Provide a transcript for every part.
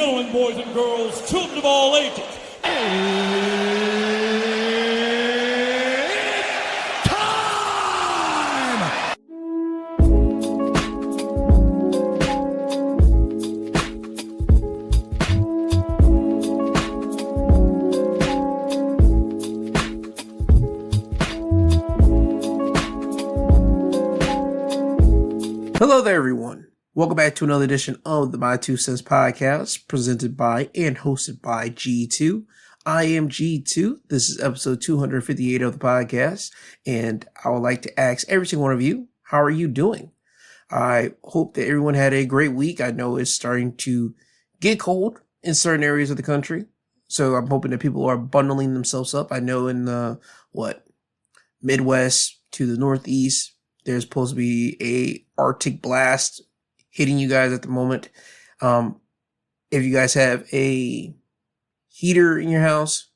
gentlemen, boys and girls, children of all ages, it's time! Hello there, everyone. Welcome back to another edition of the My Two Cents podcast, presented by and hosted by G2. I am G2. This is episode 258 of the podcast, and I would like to ask every single one of you, how are you doing? I hope that everyone had a great week. I know it's starting to get cold in certain areas of the country, so I'm hoping that people are bundling themselves up. I know in the, Midwest to the Northeast, there's supposed to be a Arctic blast hitting you guys at the moment. If you guys have a heater in your house,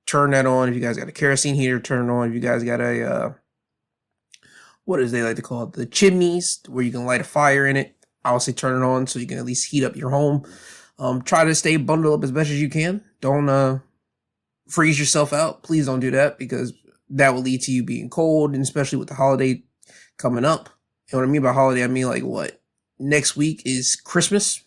turn that on. If you guys got a kerosene heater, turn it on. If you guys got a, what is they like to call it? The chimneys, where you can light a fire in it, I would say turn it on so you can at least heat up your home. Try to stay bundled up as best as you can. Don't freeze yourself out. Please don't do that, because that will lead to you being cold, and especially with the holiday coming up. And what I mean by holiday, I mean next week is Christmas.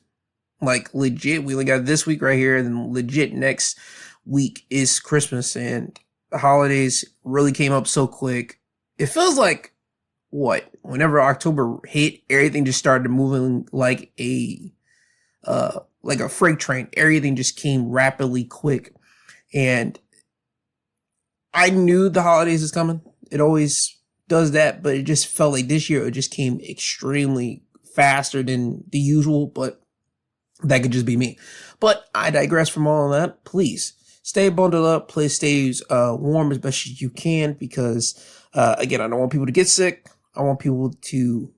Like legit, we only got this week right here, and then legit next week is Christmas, and the holidays really came up so quick. It feels like whenever October hit, everything just started moving like a freight train. Everything just came rapidly quick, and I knew the holidays is coming. It always does that, but it just felt like this year it just came extremely faster than the usual, but that could just be me. But I digress from all of that. Please stay bundled up. Please stay warm as best as you can, because again, I don't want people to get sick. I want people to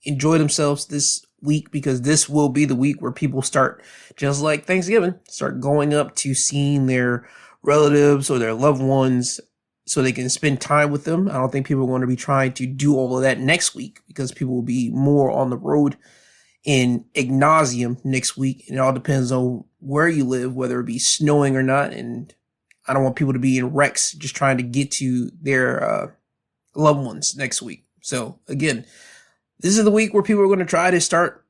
enjoy themselves this week, because this will be the week where people start, just like Thanksgiving, start going up to seeing their relatives or their loved ones so they can spend time with them. I don't think people are going to be trying to do all of that next week, because people will be more on the road in ad nauseum next week. And it all depends on where you live, whether it be snowing or not. And I don't want people to be in wrecks just trying to get to their loved ones next week. So again, this is the week where people are going to try to start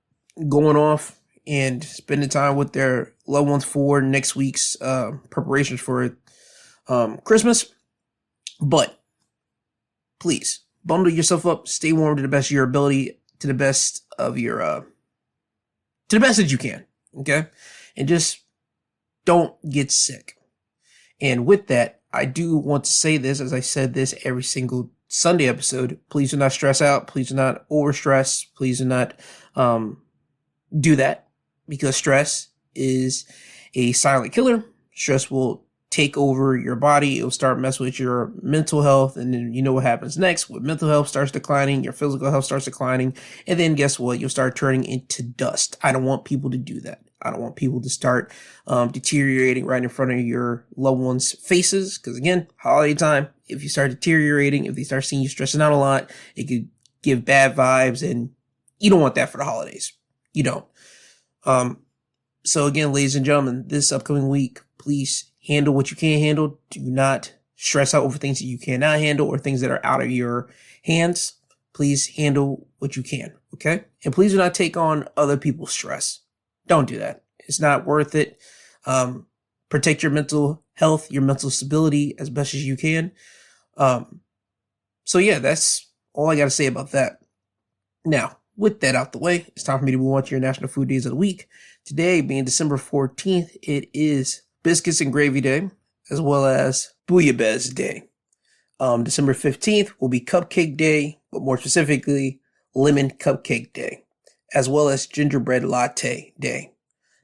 going off and spending time with their loved ones for next week's preparations for Christmas. But please bundle yourself up, stay warm to the best of your ability, to the best of your, to the best that you can. Okay. And just don't get sick. And with that, I do want to say this, as I said this every single Sunday episode, please do not stress out. Please do not overstress. Please do not, do that, because stress is a silent killer. Stress will take over your body. It'll start messing with your mental health, and then you know what happens next. When mental health starts declining, your physical health starts declining, and then guess what? You'll start turning into dust. I don't want people to do that. I don't want people to start deteriorating right in front of your loved ones' faces, because again, holiday time, if you start deteriorating, if they start seeing you stressing out a lot, it could give bad vibes, and you don't want that for the holidays. You don't. So again, ladies and gentlemen, this upcoming week, please handle what you can handle. Do not stress out over things that you cannot handle or things that are out of your hands. Please handle what you can, okay? And please do not take on other people's stress. Don't do that. It's not worth it. Protect your mental health, your mental stability as best as you can. So yeah, that's all I got to say about that. Now, with that out the way, it's time for me to move on to your National Food Days of the Week. Today, being December 14th, it is Biscuits and Gravy Day, as well as Bouillabaisse Day. December 15th will be Cupcake Day, but more specifically, Lemon Cupcake Day, as well as Gingerbread Latte Day.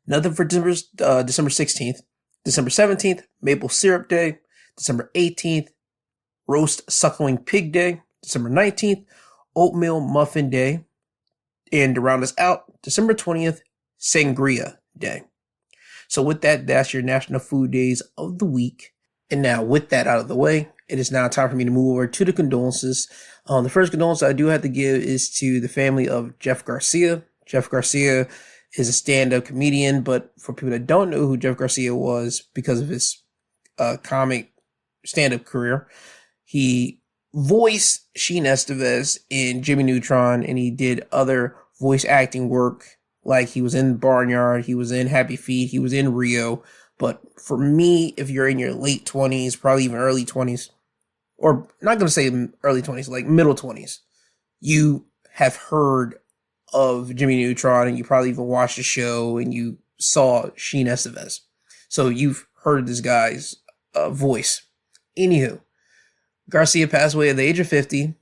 Nothing for December 16th. December 17th, Maple Syrup Day. December 18th, Roast Suckling Pig Day. December 19th, Oatmeal Muffin Day. And to round us out, December 20th, Sangria Day. So with that, that's your National Food Days of the week. And now with that out of the way, it is now time for me to move over to the condolences. The first condolence I do have to give is to the family of Jeff Garcia. Jeff Garcia is a stand-up comedian, but for people that don't know who Jeff Garcia was because of his comic stand-up career, he voiced Sheen Estevez in Jimmy Neutron, and he did other voice acting work, like he was in Barnyard, he was in Happy Feet, he was in Rio. But for me, if you're in your late 20s, probably even early 20s, or not going to say early 20s, like middle 20s, you have heard of Jimmy Neutron, and you probably even watched the show, and you saw Sheen Estevez. So you've heard this guy's voice. Anywho, Garcia passed away at the age of 50.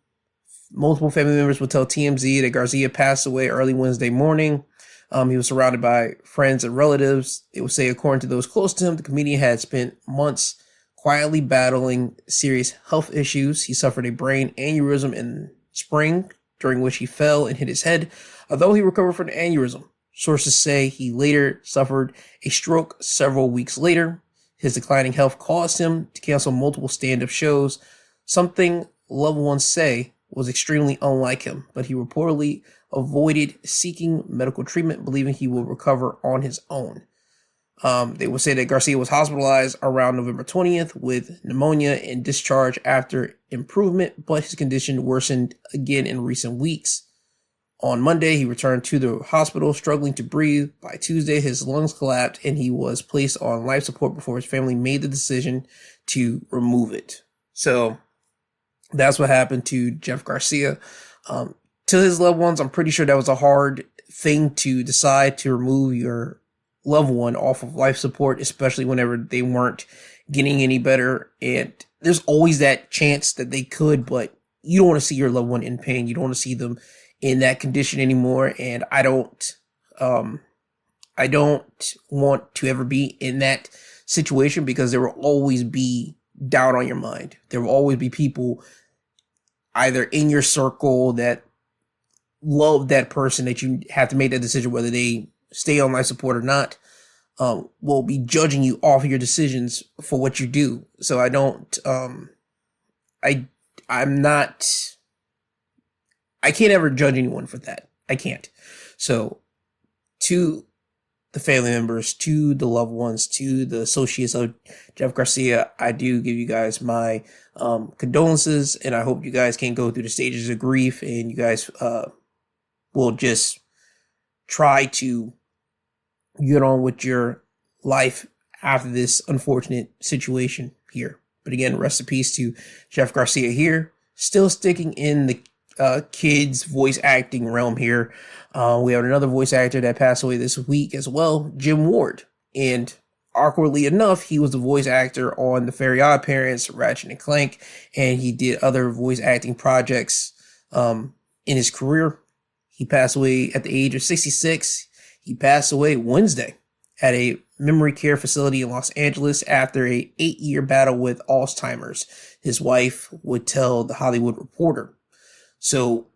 Multiple family members would tell TMZ that Garcia passed away early Wednesday morning. He was surrounded by friends and relatives. It would say, according to those close to him, the comedian had spent months quietly battling serious health issues. He suffered a brain aneurysm in spring, during which he fell and hit his head. Although he recovered from the aneurysm, sources say he later suffered a stroke several weeks later. His declining health caused him to cancel multiple stand-up shows, something loved ones say was extremely unlike him, but he reportedly avoided seeking medical treatment, believing he will recover on his own. They will say that Garcia was hospitalized around November 20th with pneumonia and discharged after improvement, but his condition worsened again in recent weeks. On Monday, he returned to the hospital struggling to breathe. By Tuesday, his lungs collapsed and he was placed on life support before his family made the decision to remove it. So that's what happened to Jeff Garcia. To his loved ones, I'm pretty sure that was a hard thing to decide, to remove your loved one off of life support, especially whenever they weren't getting any better. And there's always that chance that they could, but you don't want to see your loved one in pain. You don't want to see them in that condition anymore. And I don't want to ever be in that situation, because there will always be doubt on your mind. There will always be people either in your circle that love that person that you have to make that decision whether they stay on life support or not, will be judging you off of your decisions for what you do. So I can't ever judge anyone for that. I can't. So to the family members, to the loved ones, to the associates of Jeff Garcia, I do give you guys my condolences, and I hope you guys can go through the stages of grief, and you guys will just try to get on with your life after this unfortunate situation here. But again, rest in peace to Jeff Garcia here. Still sticking in the kids voice acting realm here. We have another voice actor that passed away this week as well, Jim Ward. And awkwardly enough, he was the voice actor on The Very Odd Parents, Ratchet and Clank, and he did other voice acting projects in his career. He passed away at the age of 66. He passed away Wednesday at a memory care facility in Los Angeles after a 8-year battle with Alzheimer's, his wife would tell The Hollywood Reporter. So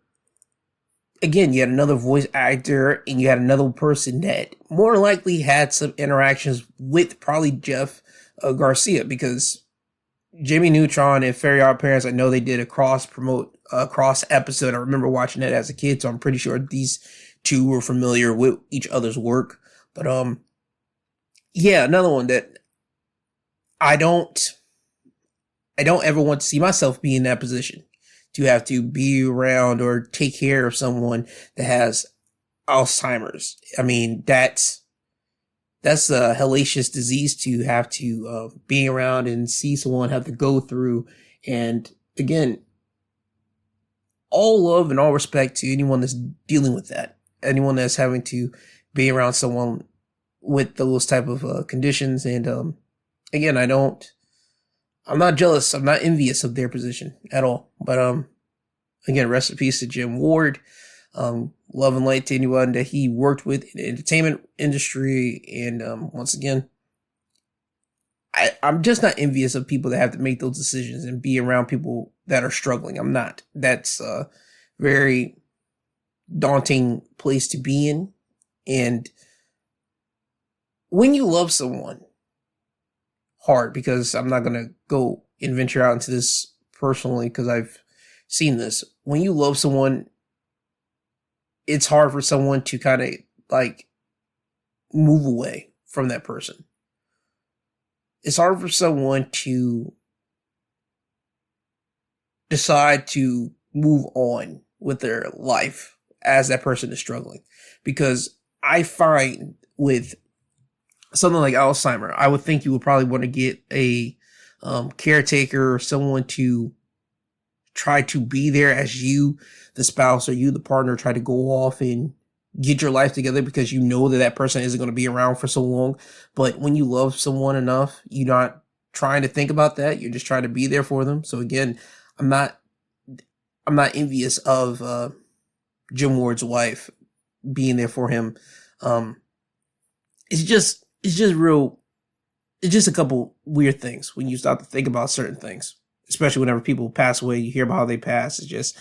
again, you had another voice actor, and you had another person that more than likely had some interactions with probably Jeff Garcia, because Jimmy Neutron and Very Odd Parents, I know they did a cross episode. I remember watching that as a kid, so I'm pretty sure these two were familiar with each other's work. But yeah, another one that I don't ever want to see myself be in that position, to have to be around or take care of someone that has Alzheimer's. I mean, that's a hellacious disease to have to be around and see someone have to go through. And again, all love and all respect to anyone that's dealing with that, anyone that's having to be around someone with those type of conditions. And again, I'm not jealous. I'm not envious of their position at all. But again, rest in peace to Jim Ward. Love and light to anyone that he worked with in the entertainment industry. And once again, I'm just not envious of people that have to make those decisions and be around people that are struggling. I'm not. That's a very daunting place to be in. And when you love someone hard, because I'm not going to go and venture out into this personally because I've seen this. When you love someone, it's hard for someone to kind of like move away from that person. It's hard for someone to decide to move on with their life as that person is struggling. Because I find with something like Alzheimer, I would think you would probably want to get a caretaker or someone to try to be there as you, the spouse, or you, the partner, try to go off and get your life together, because you know that that person isn't going to be around for so long. But when you love someone enough, you're not trying to think about that. You're just trying to be there for them. So again, I'm not envious of Jim Ward's wife being there for him. It's just a couple weird things when you start to think about certain things, especially whenever people pass away. You hear about how they pass. It's just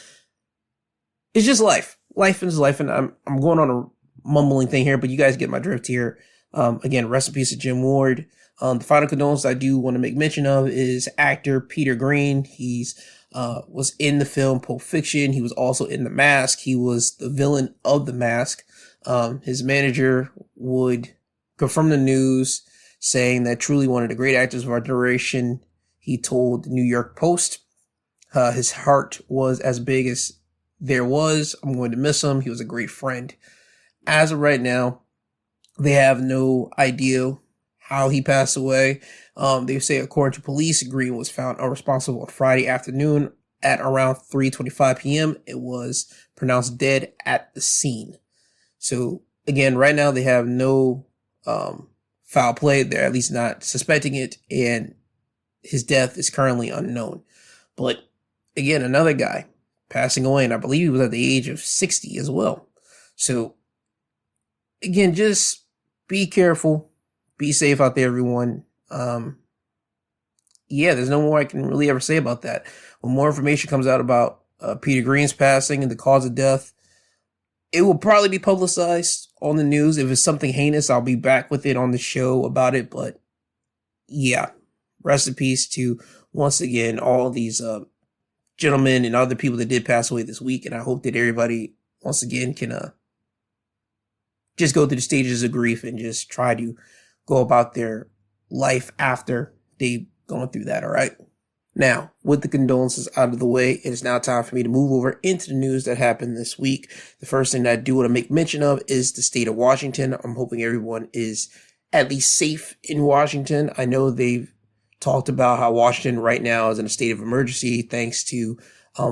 life. Life is life, and I'm going on a mumbling thing here, but you guys get my drift here. Again, rest in peace to Jim Ward. The final condolence I do want to make mention of is actor Peter Green. He's was in the film Pulp Fiction. He was also in The Mask. He was the villain of The Mask. His manager would confirm the news, saying that truly one of the great actors of our generation. He told the New York Post, his heart was as big as there was. I'm going to miss him. He was a great friend. As of right now, they have no idea how he passed away. They say, according to police, Green was found unresponsible on Friday afternoon at around 3:25 p.m. It was pronounced dead at the scene. So again, right now they have no foul play. They're at least not suspecting it, and his death is currently unknown. But again, another guy passing away, and I believe he was at the age of 60 as well. So again, just be careful, be safe out there, everyone. Yeah, there's no more I can really ever say about that. When more information comes out about Peter Green's passing and the cause of death, it will probably be publicized on the news. If it's something heinous, I'll be back with it on the show about it. But yeah, rest in peace to, once again, all these gentlemen and other people that did pass away this week. And I hope that everybody, once again, can just go through the stages of grief and just try to go about their life after they've gone through that. All right. Now, with the condolences out of the way, it is now time for me to move over into the news that happened this week. The first thing that I do want to make mention of is the state of Washington. I'm hoping everyone is at least safe in Washington. I know they've talked about how Washington right now is in a state of emergency thanks to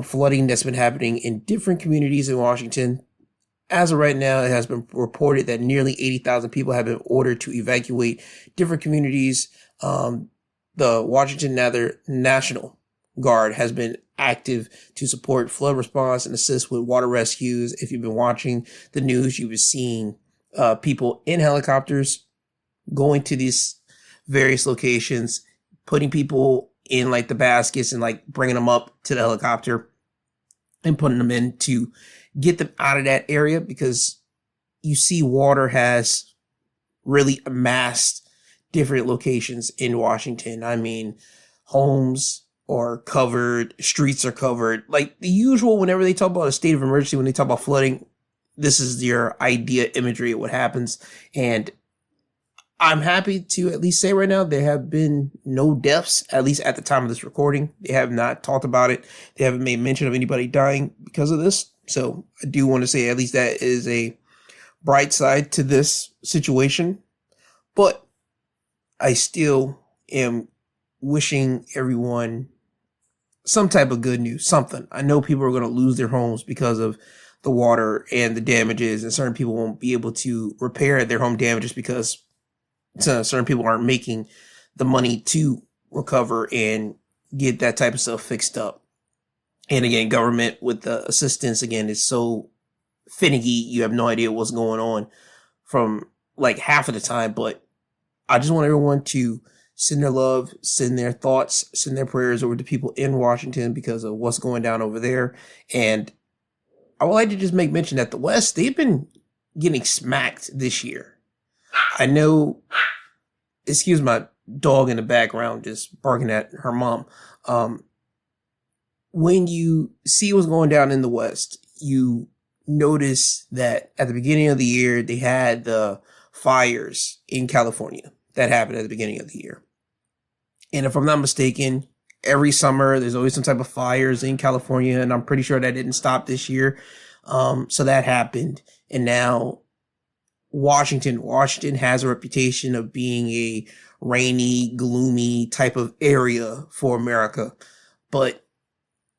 flooding that's been happening in different communities in Washington. As of right now, it has been reported that nearly 80,000 people have been ordered to evacuate different communities. The Washington National Guard has been active to support flood response and assist with water rescues. If you've been watching the news, you've been seeing people in helicopters going to these various locations, putting people in like the baskets and like bringing them up to the helicopter and putting them in to get them out of that area, because you see water has really amassed different locations in Washington. I mean, homes are covered, streets are covered, like the usual. Whenever they talk about a state of emergency, when they talk about flooding, this is your idea imagery of what happens. And I'm happy to at least say right now, there have been no deaths, at least at the time of this recording. They have not talked about it. They haven't made mention of anybody dying because of this. So I do want to say at least that is a bright side to this situation. But I still am wishing everyone some type of good news, something. I know people are going to lose their homes because of the water and the damages, and certain people won't be able to repair their home damages because certain people aren't making the money to recover and get that type of stuff fixed up. And again, government with the assistance, again, is so finicky. You have no idea what's going on from like half of the time. But I just want everyone to send their love, send their thoughts, send their prayers over to people in Washington because of what's going down over there. And I would like to just make mention that the West, they've been getting smacked this year. I know, excuse my dog in the background just barking at her mom. When you see what's going down in the West, you notice that at the beginning of the year, they had the fires in California that happened at the beginning of the year. And if I'm not mistaken, every summer there's always some type of fires in California, and I'm pretty sure that didn't stop this year. So that happened. And now Washington has a reputation of being a rainy, gloomy type of area for America. But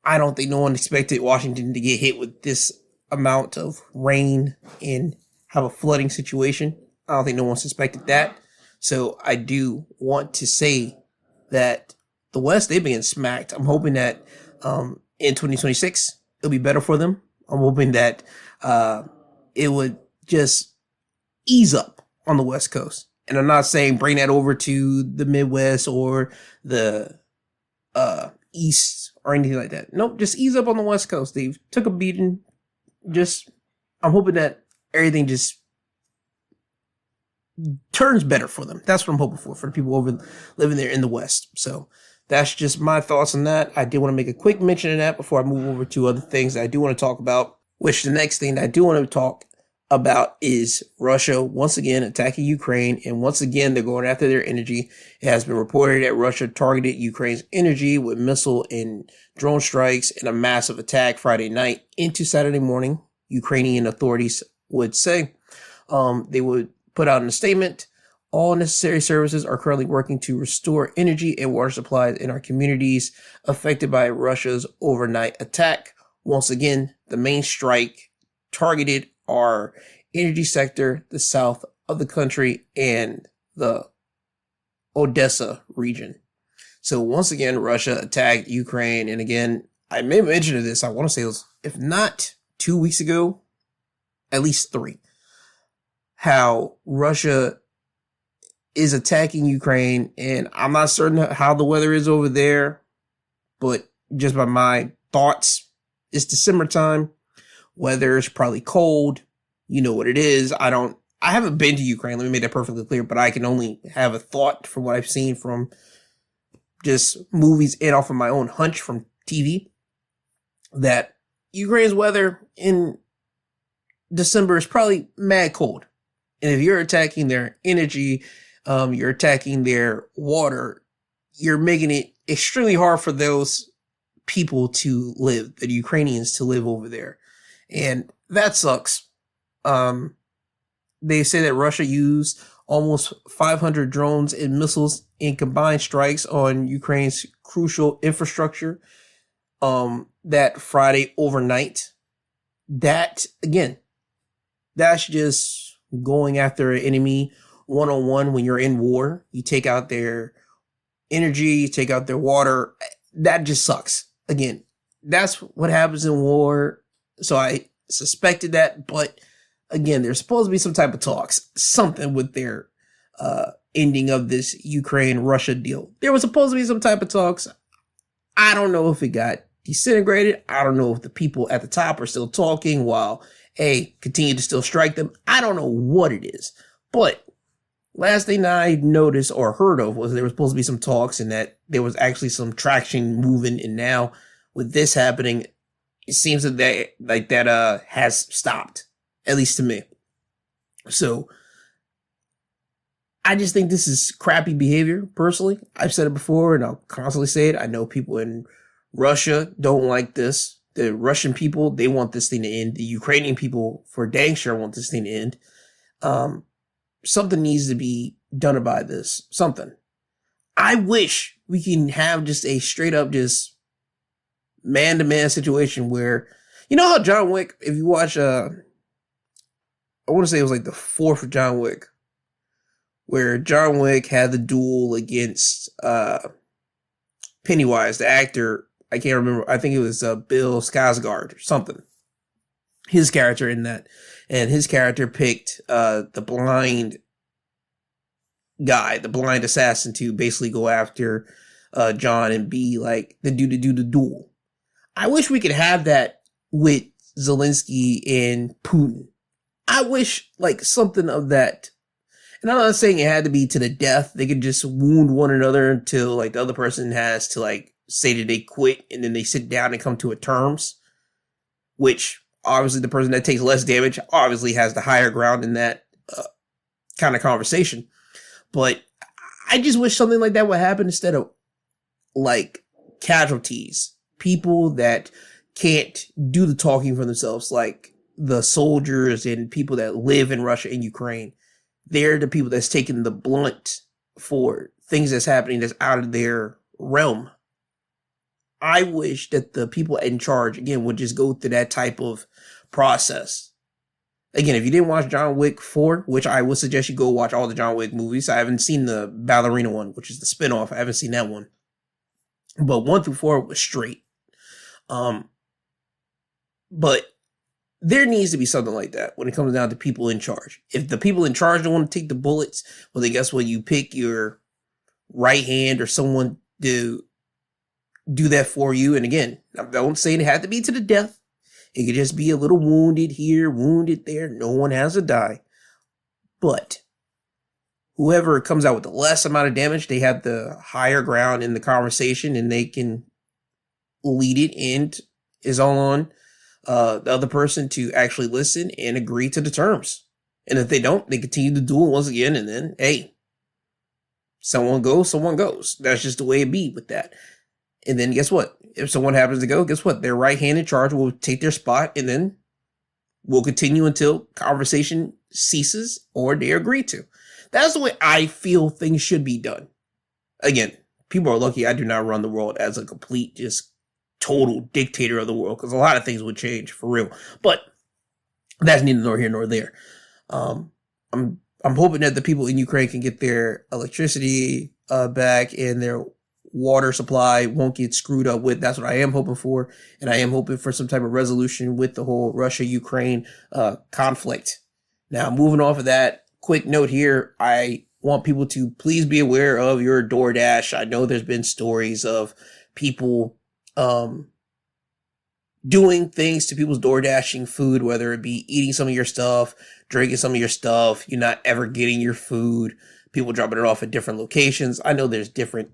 I don't think no one expected Washington to get hit with this amount of rain and have a flooding situation. I don't think no one suspected that. So I do want to say that the West, they've been smacked. I'm hoping that in 2026, it'll be better for them. I'm hoping that it would just ease up on the West Coast. And I'm not saying bring that over to the Midwest or the East or anything like that. Nope, just ease up on the West Coast. They took a beating. I'm hoping that everything just turns better for them. That's what I'm hoping for the people living there in the West. So that's just my thoughts on that. I did want to make a quick mention of that before I move over to other things that I do want to talk about, which the next thing that I do want to talk about is Russia once again attacking Ukraine, and once again they're going after their energy. It has been reported that Russia targeted Ukraine's energy with missile and drone strikes in a massive attack Friday night into Saturday morning. Ukrainian authorities would say they would put out in a statement, all necessary services are currently working to restore energy and water supplies in our communities affected by Russia's overnight attack. Once again, the main strike targeted our energy sector, the south of the country, and the Odessa region. So once again, Russia attacked Ukraine. And again, I made mention of this. I want to say it was, if not 2 weeks ago, at least 3, how Russia is attacking Ukraine. And I'm not certain how the weather is over there, but just by my thoughts, it's December time. Weather is probably cold. You know what it is. I haven't been to Ukraine. Let me make that perfectly clear, but I can only have a thought from what I've seen from just movies and off of my own hunch from TV that Ukraine's weather in December is probably mad cold. And if you're attacking their energy, you're attacking their water, you're making it extremely hard for those people to live, the Ukrainians to live over there. And that sucks. They say that Russia used almost 500 drones and missiles in combined strikes on Ukraine's crucial infrastructure that Friday overnight. That, again, that's just going after an enemy one-on-one when you're in war. You take out their energy, you take out their water. That just sucks. Again, that's what happens in war. So I suspected that, but again, there's supposed to be some type of talks, something with their ending of this Ukraine-Russia deal. There was supposed to be some type of talks. I don't know if it got disintegrated. I don't know if the people at the top are still talking while continue to still strike them. I don't know what it is. But last thing I noticed or heard of was there was supposed to be some talks and that there was actually some traction moving. And now with this happening, it seems that has stopped, at least to me. So I just think this is crappy behavior, personally. I've said it before and I'll constantly say it. I know people in Russia don't like this. The Russian people, they want this thing to end. The Ukrainian people, for dang sure, want this thing to end. Something needs to be done about this. Something. I wish we can have just a straight up just man-to-man situation where, you know how John Wick, if you watch, I want to say it was like the 4th John Wick, where John Wick had the duel against Pennywise, the actor. I can't remember. I think it was Bill Skarsgård or something. His character in that. And his character picked the blind guy, the blind assassin, to basically go after John and be like the dude to do the duel. I wish we could have that with Zelensky and Putin. I wish like something of that. And I'm not saying it had to be to the death. They could just wound one another until like the other person has to like say that they quit and then they sit down and come to a terms, which obviously the person that takes less damage obviously has the higher ground in that kind of conversation. But I just wish something like that would happen instead of like casualties, people that can't do the talking for themselves, like the soldiers and people that live in Russia and Ukraine. They're the people that's taking the blunt for things that's happening that's out of their realm. I wish that the people in charge, again, would just go through that type of process. Again, if you didn't watch John Wick 4, which I would suggest you go watch all the John Wick movies. I haven't seen the ballerina one, which is the spinoff. I haven't seen that one. But 1 through 4 was straight. But there needs to be something like that when it comes down to people in charge. If the people in charge don't want to take the bullets, well, then guess what? You pick your right hand or someone to do that for you. And again, I don't say it had to be to the death. It could just be a little wounded here, wounded there. No one has to die. But whoever comes out with the less amount of damage, they have the higher ground in the conversation and they can lead it, and is all on the other person to actually listen and agree to the terms. And if they don't, they continue to do it once again. And then, hey, someone goes, someone goes. That's just the way it be with that. And then guess what? If someone happens to go, guess what? Their right hand in charge will take their spot, and then we'll continue until conversation ceases or they agree to. That's the way I feel things should be done. Again, people are lucky I do not run the world as a complete, just total dictator of the world, because a lot of things would change for real. But that's neither nor here nor there. I'm hoping that the people in Ukraine can get their electricity back and their water supply won't get screwed up with. That's what I am hoping for. And I am hoping for some type of resolution with the whole Russia-Ukraine conflict. Now, moving off of that, quick note here. I want people to please be aware of your DoorDash. I know there's been stories of people doing things to people's DoorDashing food, whether it be eating some of your stuff, drinking some of your stuff, you're not ever getting your food, people dropping it off at different locations. I know there's different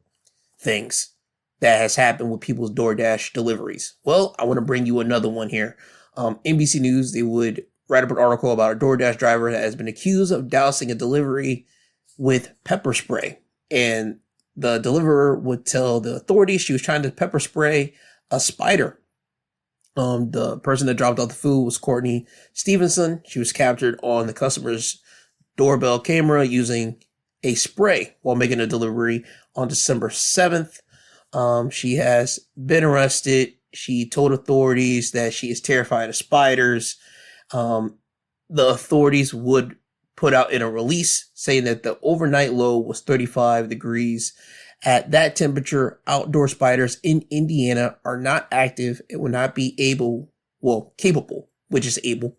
things that has happened with people's DoorDash deliveries. Well, I want to bring you another one here. NBC News, they would write up an article about a DoorDash driver that has been accused of dousing a delivery with pepper spray. And the deliverer would tell the authorities she was trying to pepper spray a spider. The person that dropped off the food was Courtney Stevenson. She was captured on the customer's doorbell camera using a spray while making a delivery on December 7th. She has been arrested. She told authorities that she is terrified of spiders. The authorities would put out in a release saying that the overnight low was 35 degrees. At that temperature, outdoor spiders in Indiana are not active and will not be capable, which is able,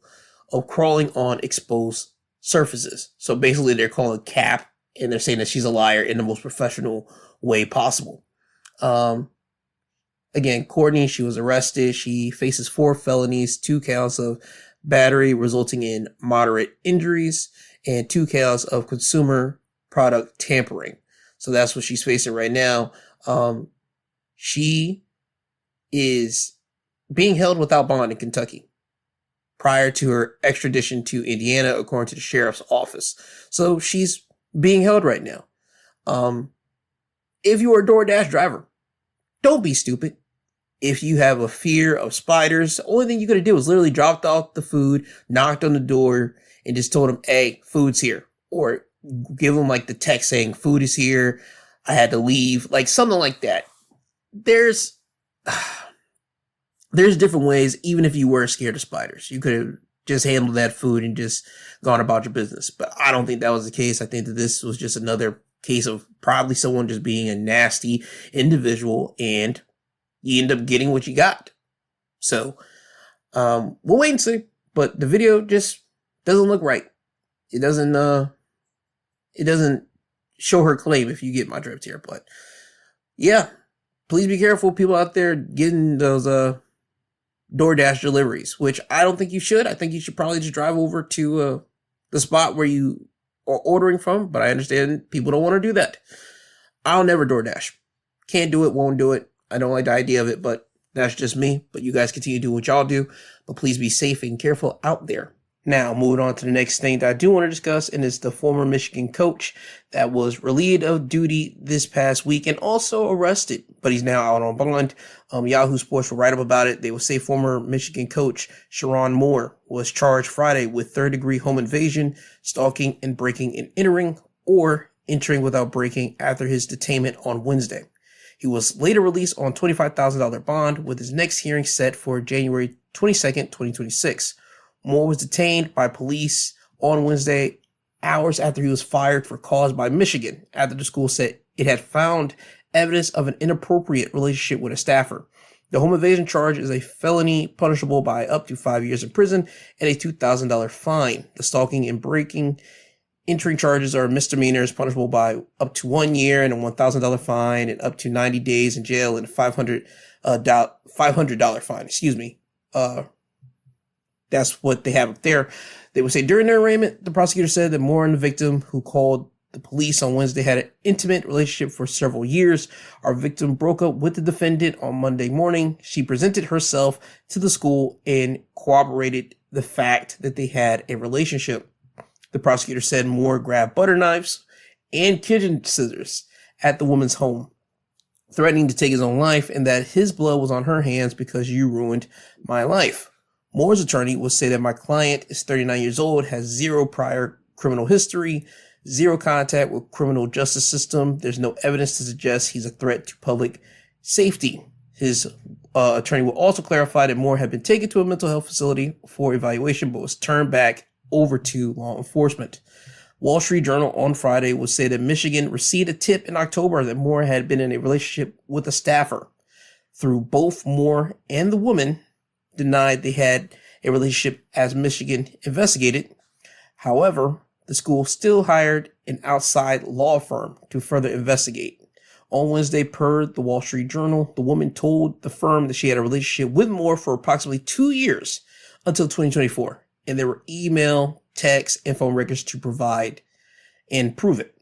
of crawling on exposed surfaces. So basically they're calling cap, and they're saying that she's a liar in the most professional way possible. Again, Courtney, she was arrested. She faces 4 felonies, 2 counts of battery resulting in moderate injuries, and 2 counts of consumer product tampering. So that's what she's facing right now. She is being held without bond in Kentucky prior to her extradition to Indiana, according to the sheriff's office. So she's being held right now. If you are a DoorDash driver, don't be stupid. If you have a fear of spiders, the only thing you could have did was literally dropped off the food, knocked on the door, and just told them, hey, food's here. Or give them like the text saying food is here, I had to leave, like something like that. There's different ways. Even if you were scared of spiders, you could have just handled that food and just gone about your business. But I don't think that was the case. I think that this was just another case of probably someone just being a nasty individual, and you end up getting what you got. So we'll wait and see. But the video just doesn't look right. It doesn't show her claim, if you get my drift here. But yeah, please be careful, people out there getting those DoorDash deliveries, which I don't think you should. I think you should probably just drive over to the spot where you are ordering from. But I understand people don't want to do that. I'll never DoorDash. Can't do it, won't do it. I don't like the idea of it, but that's just me. But you guys continue to do what y'all do. But please be safe and careful out there. Now, moving on to the next thing that I do want to discuss, and it's the former Michigan coach that was relieved of duty this past week and also arrested, but he's now out on bond. Yahoo Sports will write up about it. They will say former Michigan coach Sharon Moore was charged Friday with third-degree home invasion, stalking, and breaking and entering, or entering without breaking after his detainment on Wednesday. He was later released on $25,000 bond, with his next hearing set for January 22nd, 2026. Moore was detained by police on Wednesday, hours after he was fired for cause by Michigan, after the school said it had found evidence of an inappropriate relationship with a staffer. The home invasion charge is a felony punishable by up to 5 years in prison and a $2,000 fine. The stalking and breaking entering charges are misdemeanors punishable by up to 1 year and a $1,000 fine and up to 90 days in jail and a $500 fine. That's what they have up there. They would say during their arraignment, the prosecutor said that Moore and the victim, who called the police on Wednesday, had an intimate relationship for several years. Our victim broke up with the defendant on Monday morning. She presented herself to the school and corroborated the fact that they had a relationship. The prosecutor said Moore grabbed butter knives and kitchen scissors at the woman's home, threatening to take his own life, and that his blood was on her hands because you ruined my life. Moore's attorney will say that my client is 39 years old, has zero prior criminal history, zero contact with criminal justice system. There's no evidence to suggest he's a threat to public safety. His attorney will also clarify that Moore had been taken to a mental health facility for evaluation, but was turned back over to law enforcement. Wall Street Journal on Friday will say that Michigan received a tip in October that Moore had been in a relationship with a staffer. Through both Moore and the woman denied they had a relationship as Michigan investigated. However, the school still hired an outside law firm to further investigate. On Wednesday, per the Wall Street Journal, the woman told the firm that she had a relationship with Moore for approximately 2 years until 2024, and there were email, text, and phone records to provide and prove it.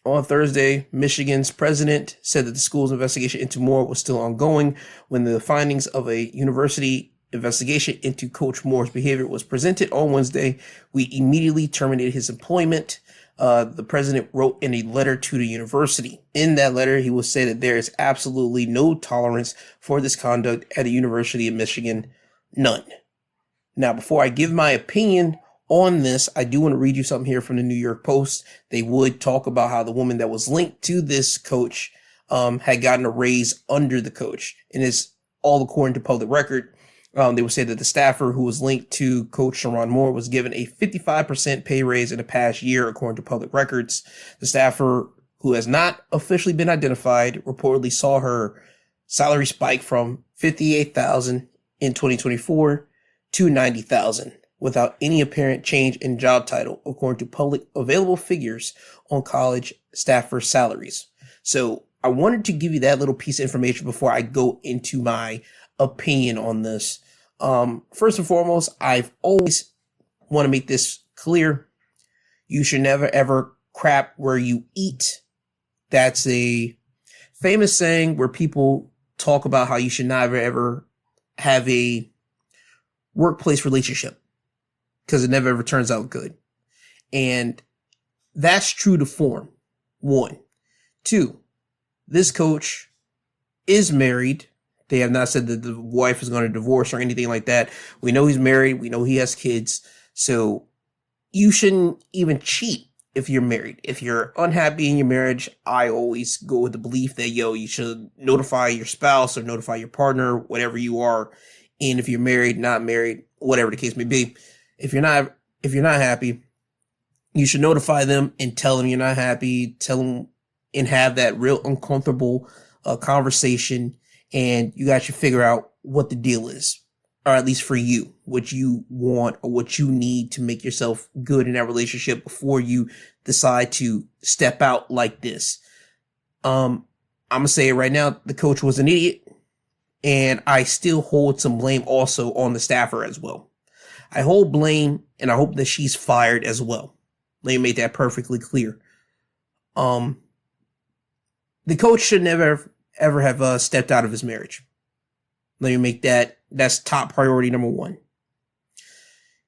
On Thursday, Michigan's president said that the school's investigation into Moore was still ongoing. When the findings of a university investigation into Coach Moore's behavior was presented on Wednesday, we immediately terminated his employment. The president wrote in a letter to the university. In that letter, he will say that there is absolutely no tolerance for this conduct at the University of Michigan. None. Now, before I give my opinion on this, I do want to read you something here from the New York Post. They would talk about how the woman that was linked to this coach had gotten a raise under the coach, and it's all according to public record. They would say that the staffer who was linked to Coach Sharon Moore was given a 55% pay raise in the past year, according to public records. The staffer, who has not officially been identified, reportedly saw her salary spike from $58,000 in 2024 to $90,000 without any apparent change in job title, according to public available figures on college staffer salaries. So I wanted to give you that little piece of information before I go into my opinion on this. First and foremost, I've always want to make this clear. You should never ever crap where you eat. That's a famous saying where people talk about how you should never ever have a workplace relationship because it never ever turns out good. And that's true to form. 1. 2, this coach is married. They have not said that the wife is going to divorce or anything like that. We know he's married. We know he has kids. So you shouldn't even cheat if you're married. If you're unhappy in your marriage, I always go with the belief that, you should notify your spouse or notify your partner, whatever you are. And if you're married, not married, whatever the case may be, if you're not happy, you should notify them and tell them you're not happy, tell them and have that real uncomfortable conversation. And you guys should figure out what the deal is, or at least for you, what you want or what you need to make yourself good in that relationship before you decide to step out like this. I'm going to say it right now. The coach was an idiot, and I still hold some blame also on the staffer as well. I hold blame, and I hope that she's fired as well. Let me make that perfectly clear. The coach should never ever have stepped out of his marriage. Let me make that's top priority number 1.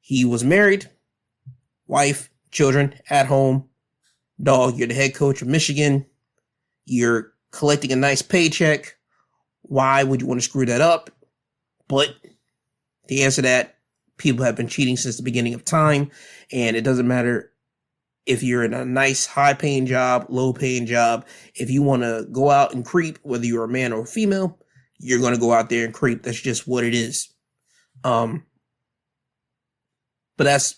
He was married, wife, children, at home. Dog, you're the head coach of Michigan. You're collecting a nice paycheck. Why would you want to screw that up? But the answer to that, people have been cheating since the beginning of time, and it doesn't matter if you're in a nice, high-paying job, low-paying job. If you want to go out and creep, whether you're a man or a female, you're going to go out there and creep. That's just what it is. But that's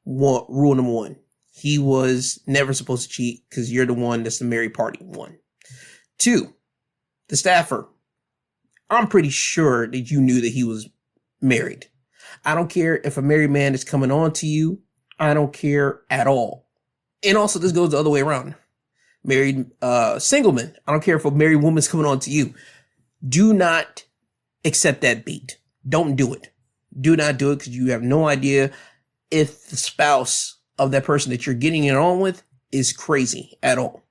rule number one. He was never supposed to cheat because you're the one that's the married party. 1. 2, the staffer. I'm pretty sure that you knew that he was married. I don't care if a married man is coming on to you. I don't care at all. And also, this goes the other way around. Married, single men. I don't care if a married woman's coming on to you. Do not accept that bait. Don't do it. Do not do it because you have no idea if the spouse of that person that you're getting it on with is crazy at all.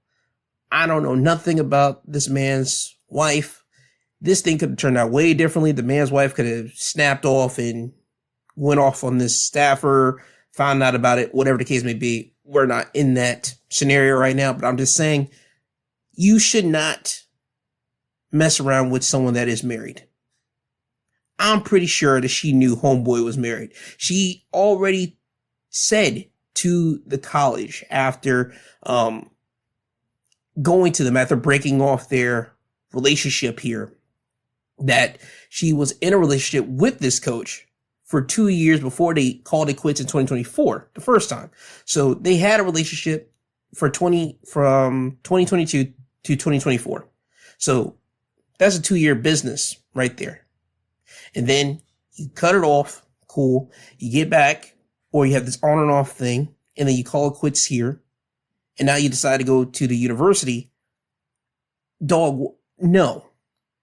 I don't know nothing about this man's wife. This thing could have turned out way differently. The man's wife could have snapped off and went off on this staffer, found out about it, whatever the case may be. We're not in that scenario right now, but I'm just saying you should not mess around with someone that is married. I'm pretty sure that she knew homeboy was married. She already said to the college after going to them, after breaking off their relationship here, that she was in a relationship with this coach for 2 years before they called it quits in 2024, the first time. So they had a relationship from 2022 to 2024. So that's a 2-year business right there. And then you cut it off. Cool. You get back, or you have this on and off thing, and then you call it quits here. And now you decide to go to the university. Dog, no.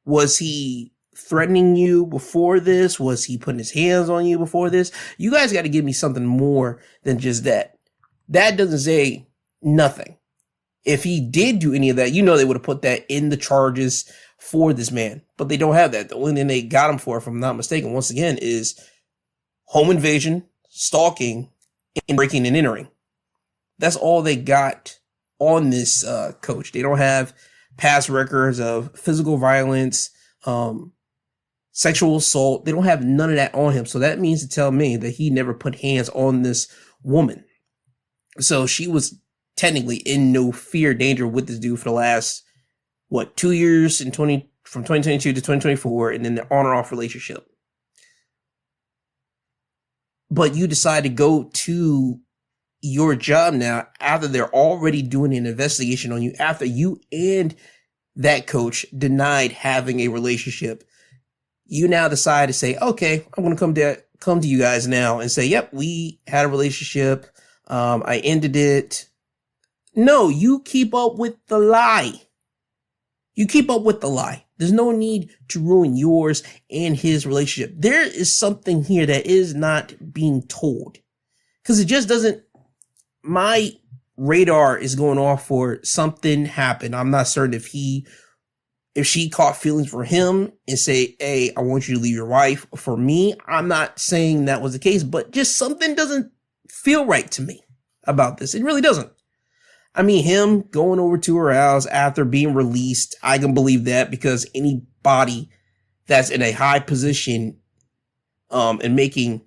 Was he threatening you before this? Was he putting his hands on you before this? You guys got to give me something more than just that. That doesn't say nothing. If he did do any of that, you know they would have put that in the charges for this man. But they don't have that. The only thing they got him for, if I'm not mistaken, once again, is home invasion, stalking, and breaking and entering. That's all they got on this coach. They don't have past records of physical violence, sexual assault. They don't have none of that on him. So that means to tell me that he never put hands on this woman. So she was technically in no fear, danger with this dude for the last, 2 years from 2022 to 2024, and then the on and off relationship. But you decide to go to your job now after they're already doing an investigation on you, after you and that coach denied having a relationship. You now decide to say, okay, I'm going to come to you guys now and say, yep, we had a relationship. I ended it. No, you keep up with the lie. You keep up with the lie. There's no need to ruin yours and his relationship. There is something here that is not being told, because it just doesn't. My radar is going off for something happened. I'm not certain if she caught feelings for him and say, hey, I want you to leave your wife. For me, I'm not saying that was the case, but just something doesn't feel right to me about this. It really doesn't. I mean, him going over to her house after being released, I can believe that, because anybody that's in a high position and making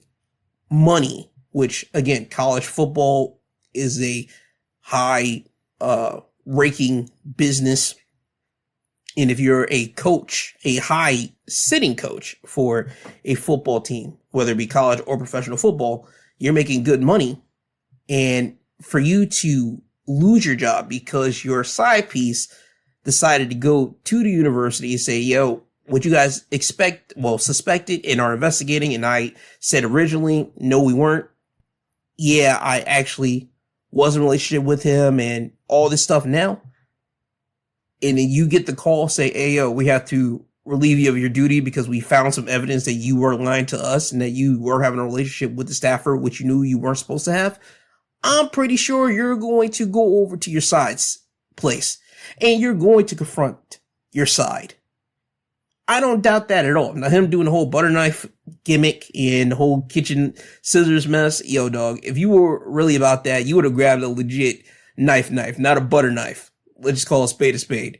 money, which again, college football is a high raking business. And if you're a coach, a high sitting coach for a football team, whether it be college or professional football, you're making good money. And for you to lose your job because your side piece decided to go to the university and say, yo, what you guys suspected and are investigating. And I said originally, no, we weren't. Yeah, I actually was in a relationship with him and all this stuff now. And then you get the call, say, hey, yo, we have to relieve you of your duty because we found some evidence that you were lying to us and that you were having a relationship with the staffer, which you knew you weren't supposed to have. I'm pretty sure you're going to go over to your side's place and you're going to confront your side. I don't doubt that at all. Now, him doing the whole butter knife gimmick and the whole kitchen scissors mess, yo, dog, if you were really about that, you would have grabbed a legit knife, not a butter knife. Let's just call a spade a spade.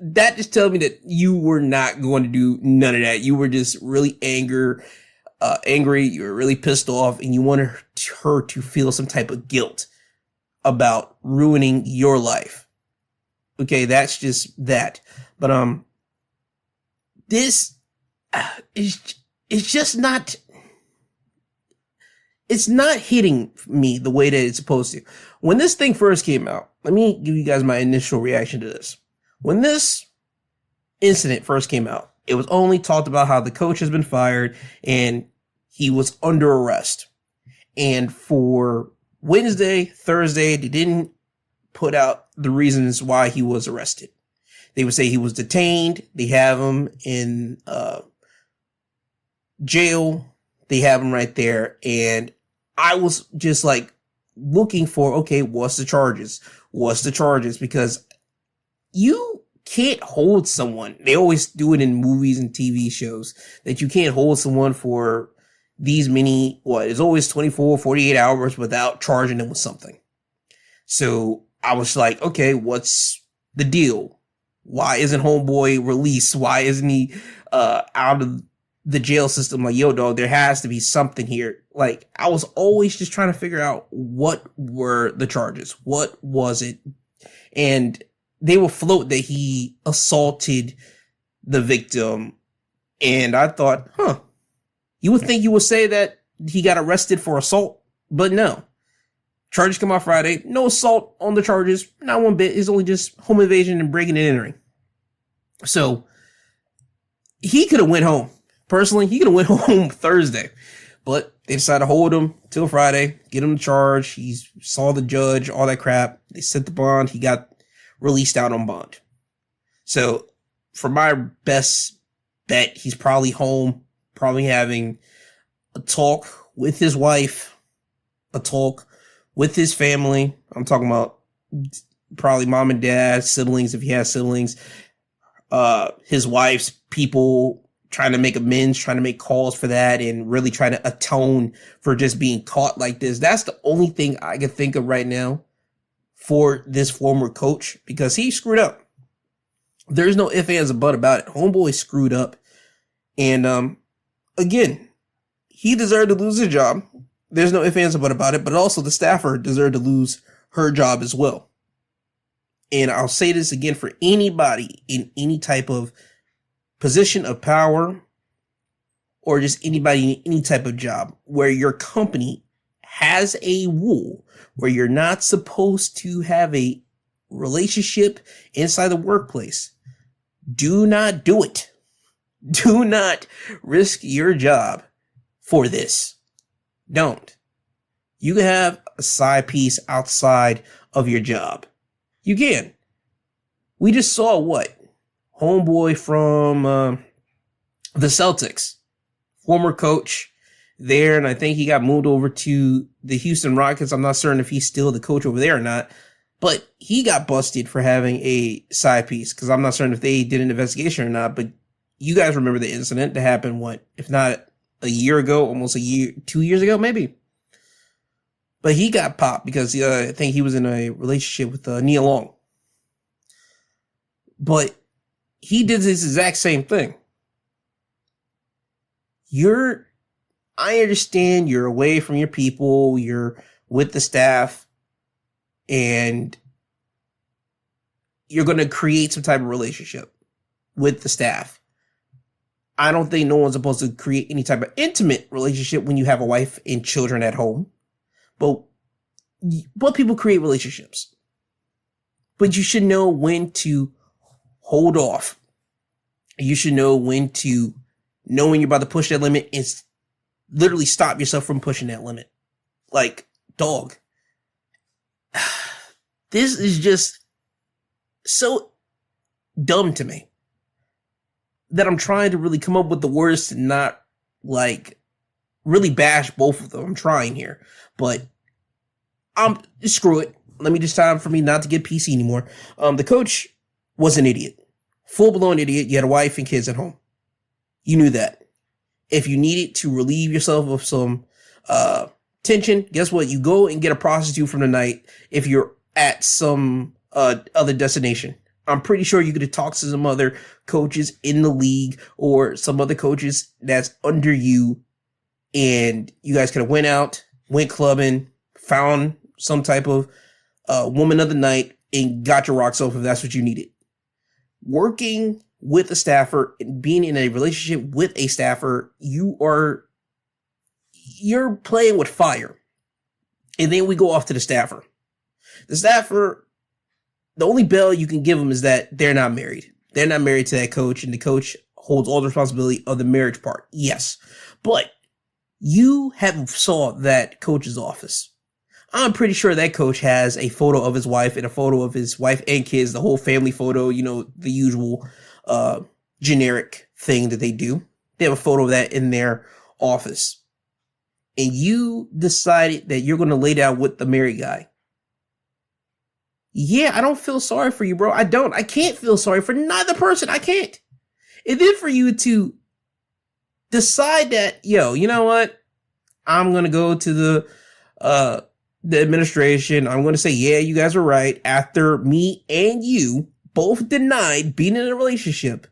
That just tells me that you were not going to do none of that. You were just really angry. You were really pissed off, and you wanted her to feel some type of guilt about ruining your life. Okay, that's just that. But this is just not. It's not hitting me the way that it's supposed to. When this thing first came out, let me give you guys my initial reaction to this. When this incident first came out, it was only talked about how the coach has been fired and he was under arrest. And for Wednesday, Thursday, they didn't put out the reasons why he was arrested. They would say he was detained. They have him in jail. They have him right there. And I was just like looking for, okay, what's the charges? Because you can't hold someone. They always do it in movies and TV shows that you can't hold someone for these many, it's always 24, 48 hours without charging them with something. So I was like, okay, what's the deal? Why isn't homeboy released? Why isn't he out of the jail system? Like, yo, dog, there has to be something here. Like, I was always just trying to figure out what were the charges. What was it? And they will float that he assaulted the victim. And I thought, you would think you would say that he got arrested for assault, but no. Charges come out Friday. No assault on the charges. Not one bit. It's only just home invasion and breaking and entering. So he could have went home. Personally, he could have went home Thursday, but they decided to hold him till Friday, get him charged. He saw the judge, all that crap. They set the bond. He got released out on bond. So for my best bet, he's probably home, probably having a talk with his wife, a talk with his family. I'm talking about probably mom and dad, siblings, if he has siblings, his wife's people, trying to make amends, trying to make calls for that, and really trying to atone for just being caught like this. That's the only thing I can think of right now for this former coach, because he screwed up. There's no ifs, ands, or buts about it. Homeboy screwed up. And again, he deserved to lose his job. There's no ifs, ands, or buts about it, but also the staffer deserved to lose her job as well. And I'll say this again for anybody in any type of position of power, or just anybody in any type of job where your company has a rule where you're not supposed to have a relationship inside the workplace. Do not do it. Do not risk your job for this. Don't. You can have a side piece outside of your job. You can. We just saw homeboy from the Celtics, former coach there, and I think he got moved over to the Houston Rockets. I'm not certain if he's still the coach over there or not, but he got busted for having a side piece, because I'm not certain if they did an investigation or not. But you guys remember the incident that happened, if not a year ago, almost 2 years ago, maybe. But he got popped because I think he was in a relationship with Nia Long. But he did this exact same thing. I understand you're away from your people, you're with the staff, and you're going to create some type of relationship with the staff. I don't think no one's supposed to create any type of intimate relationship when you have a wife and children at home. But people create relationships. But you should know when to hold off. You should know when you're about to push that limit and literally stop yourself from pushing that limit. Like, dog. This is just so dumb to me that I'm trying to really come up with the words to not, really bash both of them. I'm trying here. But screw it. Let me just time for me not to get PC anymore. The coach was an idiot. full-blown idiot. You had a wife and kids at home. You knew that. If you needed to relieve yourself of some tension, guess what? You go and get a prostitute from the night if you're at some other destination. I'm pretty sure you could have talked to some other coaches in the league or some other coaches that's under you, and you guys could have went out, went clubbing, found some type of woman of the night, and got your rocks off if that's what you needed. Working with a staffer and being in a relationship with a staffer, you're playing with fire. And then we go off to the staffer. The staffer, the only bell you can give them is that they're not married. They're not married to that coach, and the coach holds all the responsibility of the marriage part. Yes. But you have saw that coach's office. I'm pretty sure that coach has a photo of his wife and a photo of his wife and kids, the whole family photo, the usual generic thing that they do. They have a photo of that in their office. And you decided that you're going to lay down with the married guy. Yeah, I don't feel sorry for you, bro. I don't. I can't feel sorry for neither person. I can't. And then for you to decide that, you know what? I'm going to go to the administration. I'm going to say, yeah, you guys are right. After me and you both denied being in a relationship,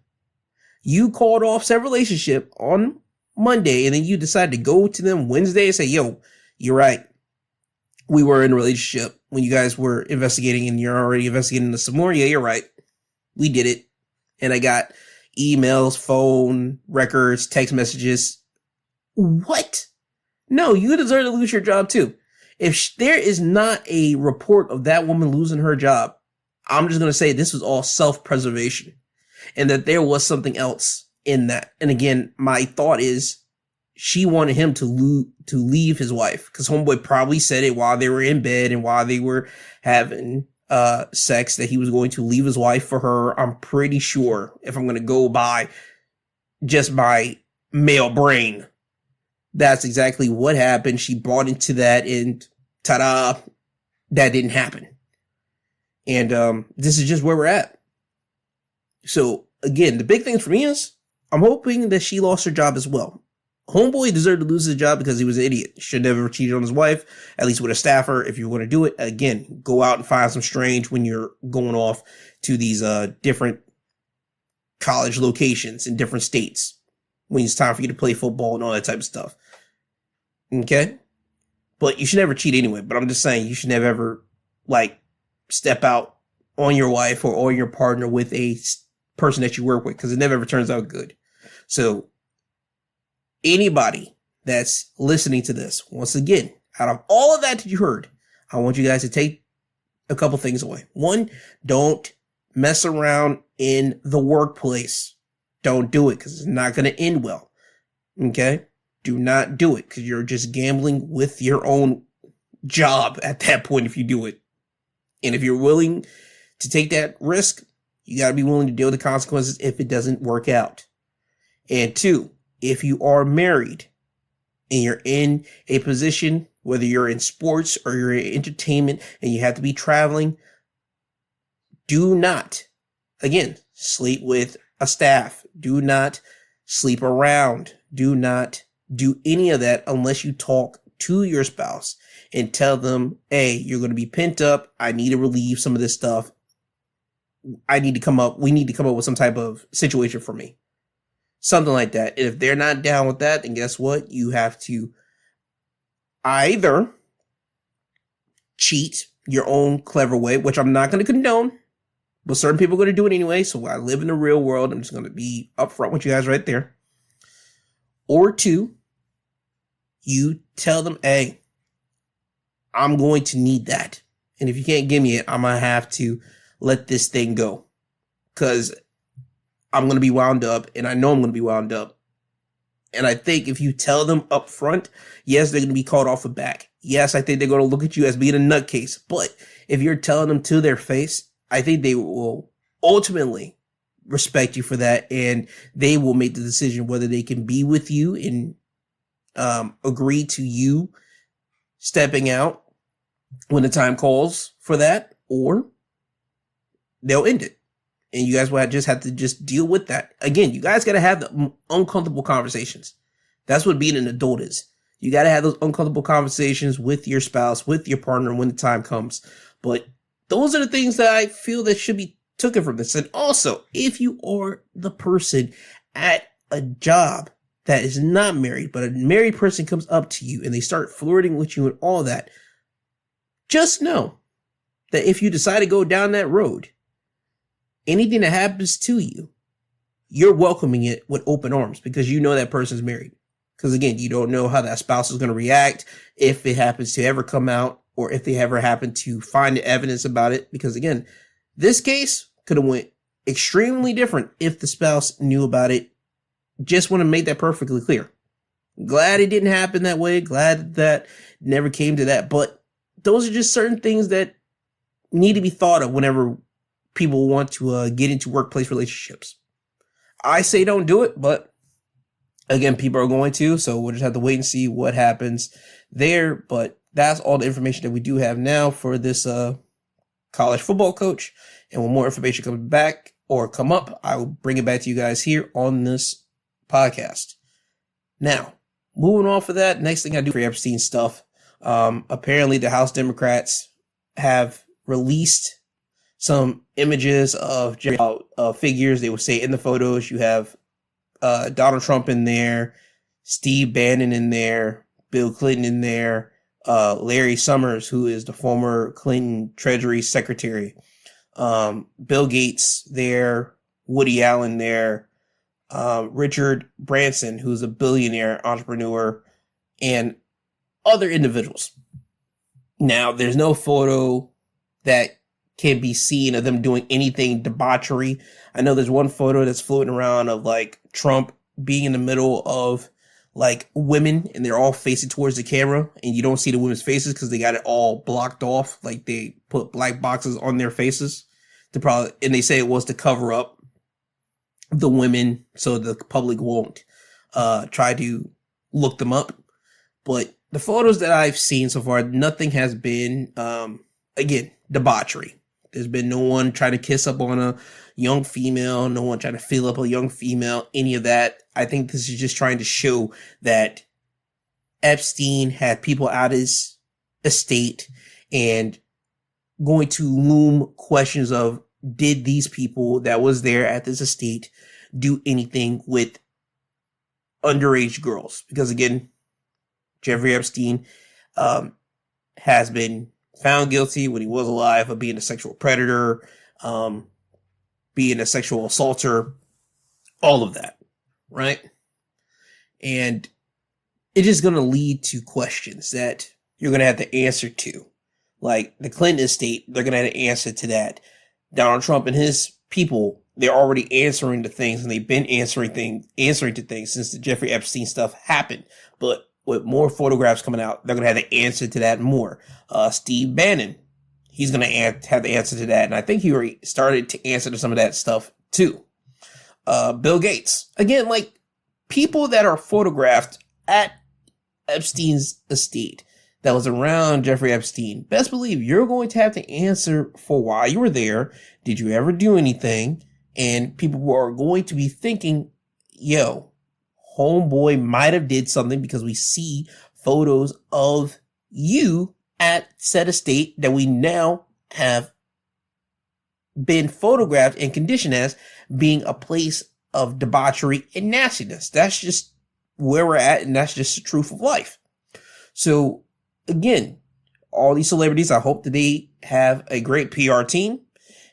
you called off said relationship on Monday, and then you decided to go to them Wednesday and say, yo, you're right. We were in a relationship when you guys were investigating, and you're already investigating this some more. Yeah, you're right. We did it. And I got emails, phone records, text messages. What? No, you deserve to lose your job too. If there is not a report of that woman losing her job, I'm just going to say this was all self-preservation and that there was something else in that. And again, my thought is she wanted him to leave his wife, because homeboy probably said it while they were in bed and while they were having sex, that he was going to leave his wife for her. I'm pretty sure, if I'm going to go by just my male brain, that's exactly what happened. She bought into that, and ta-da, that didn't happen. And this is just where we're at. So again, the big thing for me is I'm hoping that she lost her job as well. Homeboy deserved to lose his job because he was an idiot. Should never have cheated on his wife, at least with a staffer. If you want to do it, again, go out and find some strange when you're going off to these different college locations in different states when it's time for you to play football and all that type of stuff. Okay? But you should never cheat anyway. But I'm just saying, you should never ever, step out on your wife or your partner with a person that you work with, because it never ever turns out good. So anybody that's listening to this, once again, out of all of that you heard, I want you guys to take a couple things away. One, don't mess around in the workplace. Don't do it, because it's not going to end well. Okay? Do not do it, because you're just gambling with your own job at that point if you do it. And if you're willing to take that risk, you got to be willing to deal with the consequences if it doesn't work out. And two, if you are married and you're in a position, whether you're in sports or you're in entertainment and you have to be traveling, do not, again, sleep with a staff. Do not sleep around. Do not do any of that unless you talk to your spouse and tell them, hey, you're going to be pent up. I need to relieve some of this stuff. We need to come up with some type of situation for me. Something like that. And if they're not down with that, then guess what? You have to either cheat your own clever way, which I'm not going to condone, but certain people are going to do it anyway. So I live in the real world. I'm just going to be upfront with you guys right there. Or two, you tell them, hey, I'm going to need that. And if you can't give me it, I'm going to have to let this thing go. Because I'm going to be wound up, and I know I'm going to be wound up. And I think if you tell them up front, yes, they're going to be called off the back. Yes, I think they're going to look at you as being a nutcase. But if you're telling them to their face, I think they will ultimately respect you for that, and they will make the decision whether they can be with you and agree to you stepping out when the time calls for that, or they'll end it. And you guys will just have to just deal with that. Again, you guys got to have the uncomfortable conversations. That's what being an adult is. You got to have those uncomfortable conversations with your spouse, with your partner when the time comes. But those are the things that I feel that should be taken from this. And also, if you are the person at a job that is not married, but a married person comes up to you and they start flirting with you and all that, just know that if you decide to go down that road, anything that happens to you, you're welcoming it with open arms because you know that person's married. Because again, you don't know how that spouse is going to react if it happens to ever come out or if they ever happen to find evidence about it. Because again, this case could have went extremely different if the spouse knew about it. Just want to make that perfectly clear. Glad it didn't happen that way. Glad that never came to that. But those are just certain things that need to be thought of whenever people want to get into workplace relationships. I say don't do it, but again, people are going to, so we'll just have to wait and see what happens there. But that's all the information that we do have now for this college football coach. And when more information comes back or come up, I will bring it back to you guys here on this podcast. Now, moving on for that, next thing I do for Epstein stuff, apparently the House Democrats have released some images of figures. They would say in the photos, you have Donald Trump in there, Steve Bannon in there, Bill Clinton in there, Larry Summers, who is the former Clinton Treasury Secretary, Bill Gates there, Woody Allen there, Richard Branson, who's a billionaire entrepreneur, and other individuals. Now, there's no photo that can be seen of them doing anything debauchery. I know there's one photo that's floating around of like Trump being in the middle of like women and they're all facing towards the camera and you don't see the women's faces because they got it all blocked off. Like they put black boxes on their faces and they say it was to cover up the women so the public won't try to look them up. But the photos that I've seen so far, nothing has been, again, debauchery. There's been no one trying to kiss up on a young female, no one trying to feel up a young female, any of that. I think this is just trying to show that Epstein had people out his estate and going to loom questions of, did these people that was there at this estate do anything with underage girls? Because again, Jeffrey Epstein has been found guilty when he was alive of being a sexual predator, being a sexual assaulter, all of that, right? And it is going to lead to questions that you're going to have to answer to. Like the Clinton estate, they're going to have to answer to that. Donald Trump and his people, they're already answering to things, and they've been answering to things since the Jeffrey Epstein stuff happened. But with more photographs coming out, they're going to have to answer to that more. Steve Bannon, he's going to have the answer to that. And I think he already started to answer to some of that stuff too. Bill Gates, again, like people that are photographed at Epstein's estate that was around Jeffrey Epstein, best believe you're going to have to answer for why you were there. Did you ever do anything? And people are going to be thinking, yo, homeboy might have did something because we see photos of you at said estate that we now have been photographed and conditioned as being a place of debauchery and nastiness. That's just where we're at, and that's just the truth of life. So again, all these celebrities, I hope that they have a great PR team,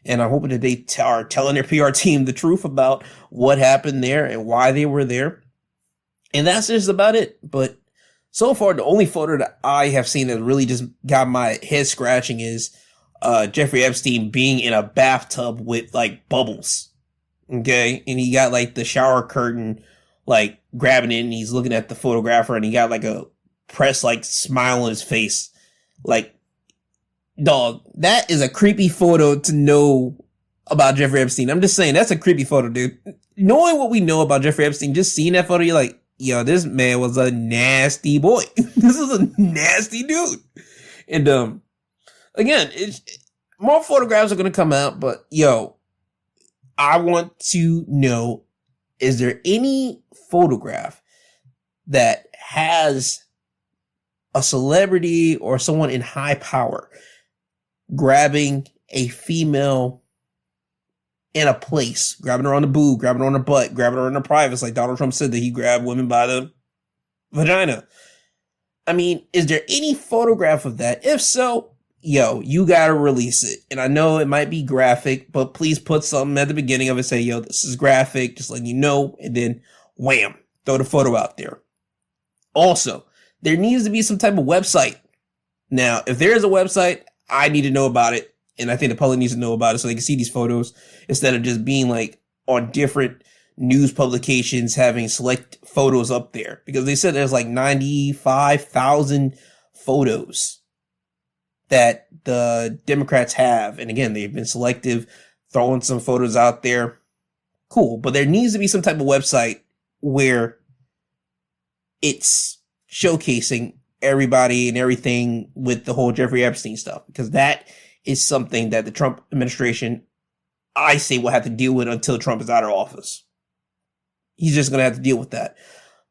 and I hope that they are telling their PR team the truth about what happened there and why they were there. And that's just about it. But so far, the only photo that I have seen that really just got my head scratching is Jeffrey Epstein being in a bathtub with like bubbles. Okay. And he got like the shower curtain, like grabbing it, and he's looking at the photographer, and he got like a pressed like smile on his face. Like, dog, that is a creepy photo to know about Jeffrey Epstein. I'm just saying, that's a creepy photo, dude. Knowing what we know about Jeffrey Epstein, just seeing that photo, you're like, yo, this man was a nasty boy. This is a nasty dude. And again, more photographs are going to come out, but yo, I want to know, is there any photograph that has a celebrity or someone in high power grabbing a female in a place, grabbing her on the boob, grabbing her on the butt, grabbing her in the privates, like Donald Trump said that he grabbed women by the vagina? I mean, is there any photograph of that? If so, yo, you gotta release it. And I know it might be graphic, but please put something at the beginning of it, say, yo, this is graphic, just letting you know, and then wham, throw the photo out there. Also, there needs to be some type of website. Now, if there is a website, I need to know about it, and I think the public needs to know about it so they can see these photos instead of just being like on different news publications having select photos up there, because they said there's like 95,000 photos that the Democrats have. And again, they've been selective, throwing some photos out there. Cool. But there needs to be some type of website where it's showcasing everybody and everything with the whole Jeffrey Epstein stuff, because that is something that the Trump administration, I say, will have to deal with until Trump is out of office. He's just going to have to deal with that.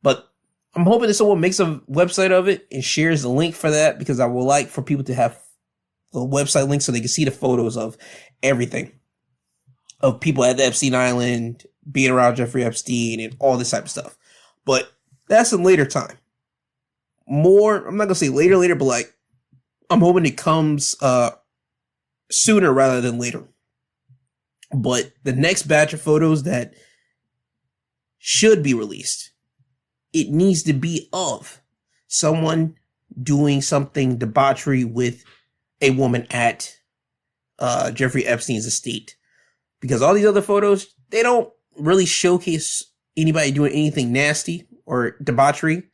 But I'm hoping that someone makes a website of it and shares the link for that, because I would like for people to have the website link so they can see the photos of everything, of people at the Epstein Island, being around Jeffrey Epstein, and all this type of stuff. But that's in later time. More, I'm not going to say later, but like, I'm hoping it comes sooner rather than later. But the next batch of photos that should be released, it needs to be of someone doing something debauchery with a woman at Jeffrey Epstein's estate. Because all these other photos, they don't really showcase anybody doing anything nasty or debauchery.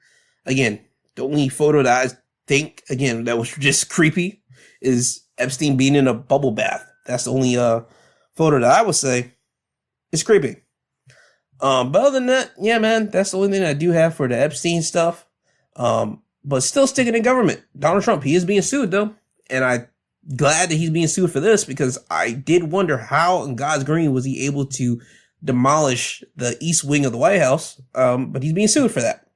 Again, the only photo that I think, again, that was just creepy is Epstein being in a bubble bath. That's the only photo that I would say is creepy. But other than that, yeah, man, that's the only thing I do have for the Epstein stuff. But still sticking in government. Donald Trump, he is being sued though. And I'm glad that he's being sued for this, because I did wonder how in God's green was he able to demolish the east wing of the White House. But he's being sued for that.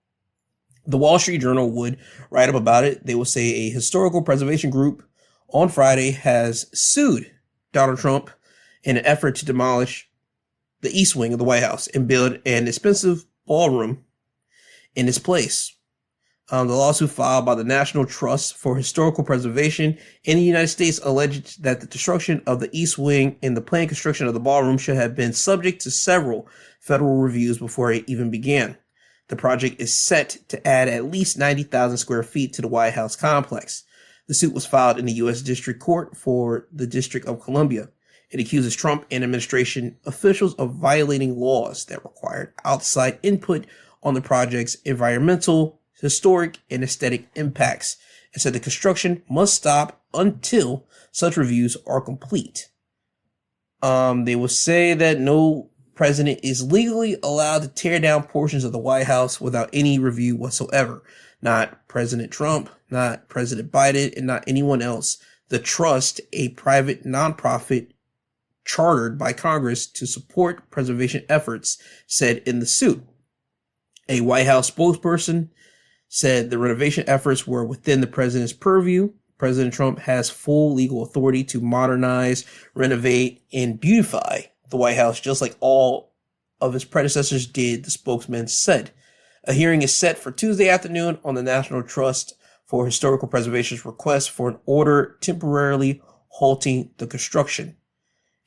The Wall Street Journal would write up about it. They will say a historical preservation group on Friday has sued Donald Trump in an effort to demolish the east wing of the White House and build an expensive ballroom in its place. The lawsuit filed by the National Trust for Historical Preservation in the United States alleged that the destruction of the east wing and the planned construction of the ballroom should have been subject to several federal reviews before it even began. The project is set to add at least 90,000 square feet to the White House complex. The suit was filed in the U.S. District Court for the District of Columbia. It accuses Trump and administration officials of violating laws that required outside input on the project's environmental, historic, and aesthetic impacts, and said the construction must stop until such reviews are complete. They will say that no president is legally allowed to tear down portions of the White House without any review whatsoever. Not President Trump, not President Biden, and not anyone else. The trust, a private nonprofit chartered by Congress to support preservation efforts, said in the suit. A White House spokesperson said the renovation efforts were within the president's purview. President Trump has full legal authority to modernize, renovate, and beautify the White House, just like all of his predecessors did, the spokesman said. A hearing is set for Tuesday afternoon on the National Trust for Historical Preservation's request for an order temporarily halting the construction.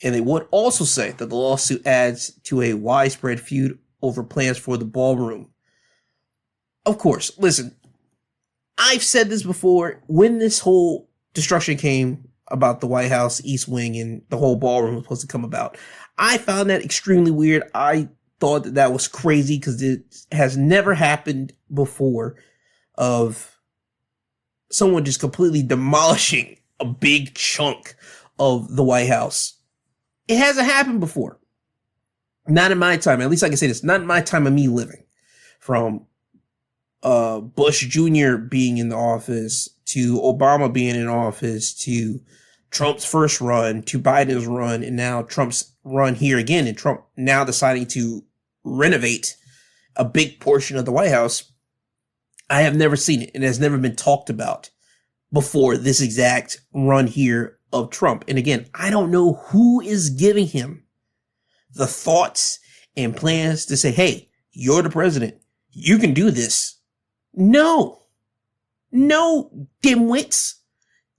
And they would also say that the lawsuit adds to a widespread feud over plans for the ballroom. Of course, listen, I've said this before, when this whole destruction came about the White House East Wing and the whole ballroom was supposed to come about, I found that extremely weird. I thought that that was crazy because it has never happened before of someone just completely demolishing a big chunk of the White House. It hasn't happened before. Not in my time. At least I can say this. Not in my time of me living. From Bush Jr. being in the office to Obama being in office to Trump's first run to Biden's run, and now Trump's run here again, and Trump now deciding to renovate a big portion of the White House. I have never seen it, and it has never been talked about before this exact run here of Trump. And again, I don't know who is giving him the thoughts and plans to say, hey, you're the president. You can do this. No, dimwits.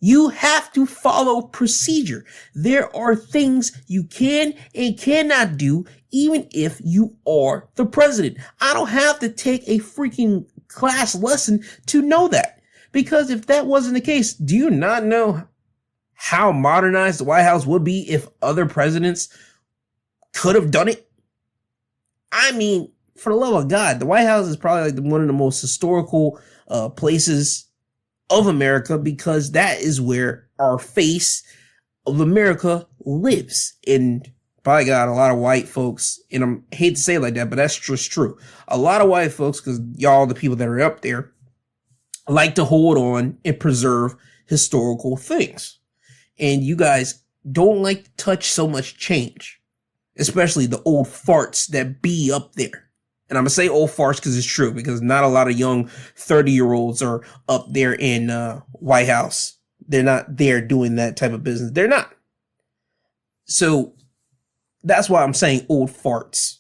You have to follow procedure. There are things you can and cannot do, even if you are the president. I don't have to take a freaking class lesson to know that. Because if that wasn't the case, do you not know how modernized the White House would be if other presidents could have done it? I mean, for the love of God, the White House is probably like one of the most historical places of America, because that is where our face of America lives. And by God, a lot of white folks, and I hate to say it like that, but that's just true. A lot of white folks, because y'all, the people that are up there, like to hold on and preserve historical things. And you guys don't like to touch so much change, especially the old farts that be up there. And I'm going to say old farts because it's true, because not a lot of young 30-year-olds are up there in White House. They're not there doing that type of business. They're not. So that's why I'm saying old farts.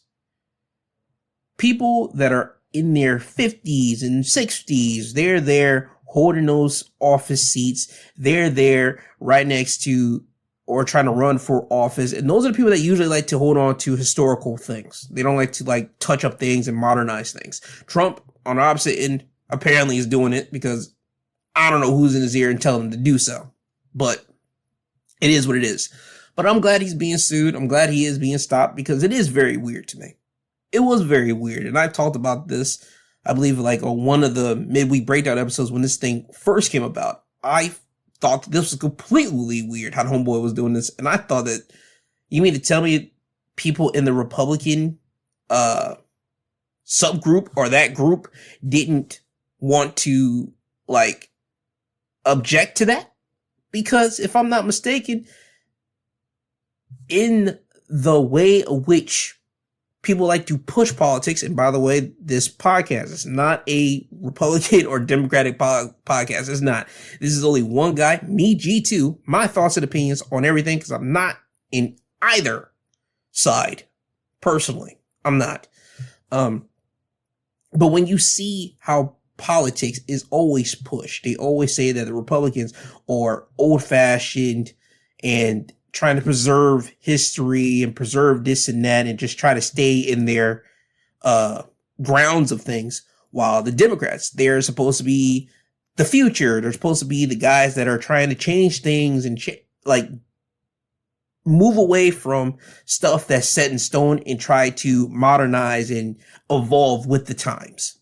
People that are in their 50s and 60s, they're there holding those office seats. They're there right next to or trying to run for office. And those are the people that usually like to hold on to historical things. They don't like to touch up things and modernize things. Trump, on the opposite end, apparently is doing it because I don't know who's in his ear and telling him to do so. But it is what it is. But I'm glad he's being sued. I'm glad he is being stopped, because it is very weird to me. It was very weird. And I talked about this, I believe, on one of the midweek breakdown episodes when this thing first came about. I thought this was completely weird how the homeboy was doing this. And I thought that, you mean to tell me people in the Republican subgroup or that group didn't want to object to that? Because if I'm not mistaken, in the way in which people like to push politics, and by the way, this podcast is not a Republican or Democratic podcast. It's not. This is only one guy, me, G2, my thoughts and opinions on everything, because I'm not in either side. Personally, I'm not. But when you see how politics is always pushed, they always say that the Republicans are old-fashioned and trying to preserve history and preserve this and that and just try to stay in their grounds of things, while the Democrats, they're supposed to be the future. They're supposed to be the guys that are trying to change things and move away from stuff that's set in stone and try to modernize and evolve with the times.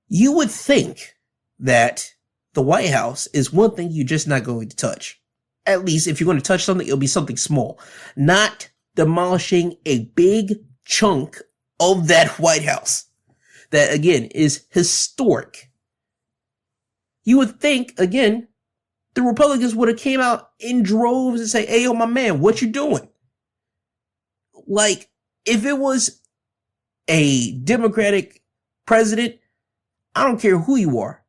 You would think that the White House is one thing you're just not going to touch. At least if you're going to touch something, it'll be something small, not demolishing a big chunk of that White House that, again, is historic. You would think, again, the Republicans would have came out in droves and say, hey, yo, my man, what you doing? If it was a Democratic president, I don't care who you are,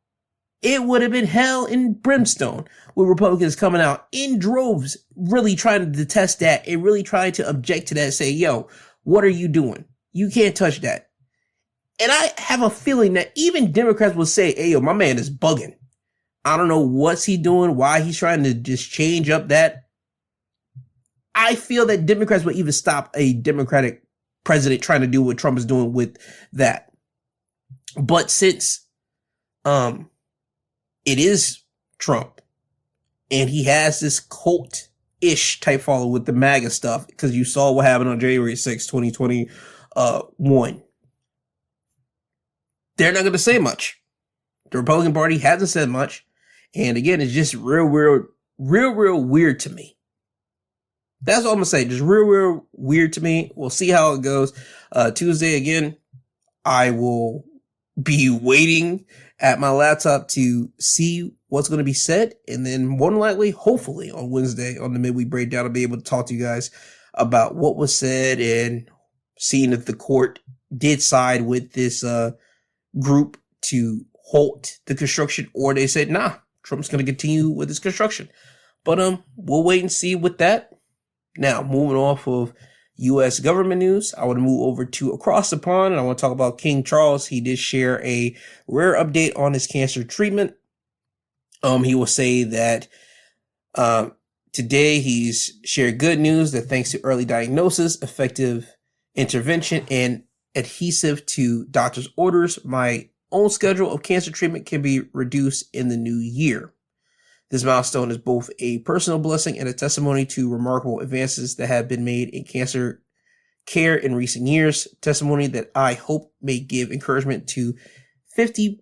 it would have been hell and brimstone with Republicans coming out in droves, really trying to detest that and really trying to object to that and say, yo, what are you doing? You can't touch that. And I have a feeling that even Democrats will say, hey, yo, my man is bugging. I don't know what's he doing, why he's trying to just change up that. I feel that Democrats will even stop a Democratic president trying to do what Trump is doing with that. But since it is Trump, and he has this cult-ish type follow with the MAGA stuff, because you saw what happened on January 6, 2021. They're not going to say much. The Republican Party hasn't said much. And again, it's just real weird to me. That's all I'm going to say. Just real weird to me. We'll see how it goes. Tuesday, again, I will be waiting at my laptop to see what's going to be said. And then more than likely, hopefully on Wednesday on the midweek breakdown, I'll be able to talk to you guys about what was said and seeing if the court did side with this group to halt the construction, or they said, nah, Trump's going to continue with his construction. But we'll wait and see with that. Now, moving off of U.S. government news, I want to move over to across the pond, and I want to talk about King Charles. He did share a rare update on his cancer treatment. He will say that today he's shared good news that thanks to early diagnosis, effective intervention, and adhesive to doctor's orders, my own schedule of cancer treatment can be reduced in the new year. This milestone is both a personal blessing and a testimony to remarkable advances that have been made in cancer care in recent years. Testimony that I hope may give encouragement to 50%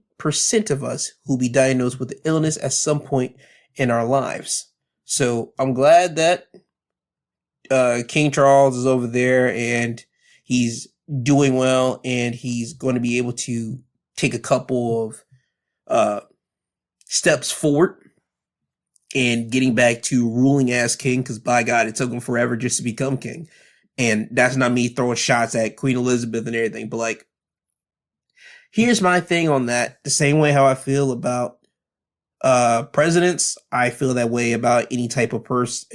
of us who will be diagnosed with the illness at some point in our lives. So I'm glad that King Charles is over there and he's doing well, and he's going to be able to take a couple of steps forward and getting back to ruling as king, because by God, it took him forever just to become king. And that's not me throwing shots at Queen Elizabeth and everything, but like, here's my thing on that. The same way how I feel about presidents, I feel that way about any type of person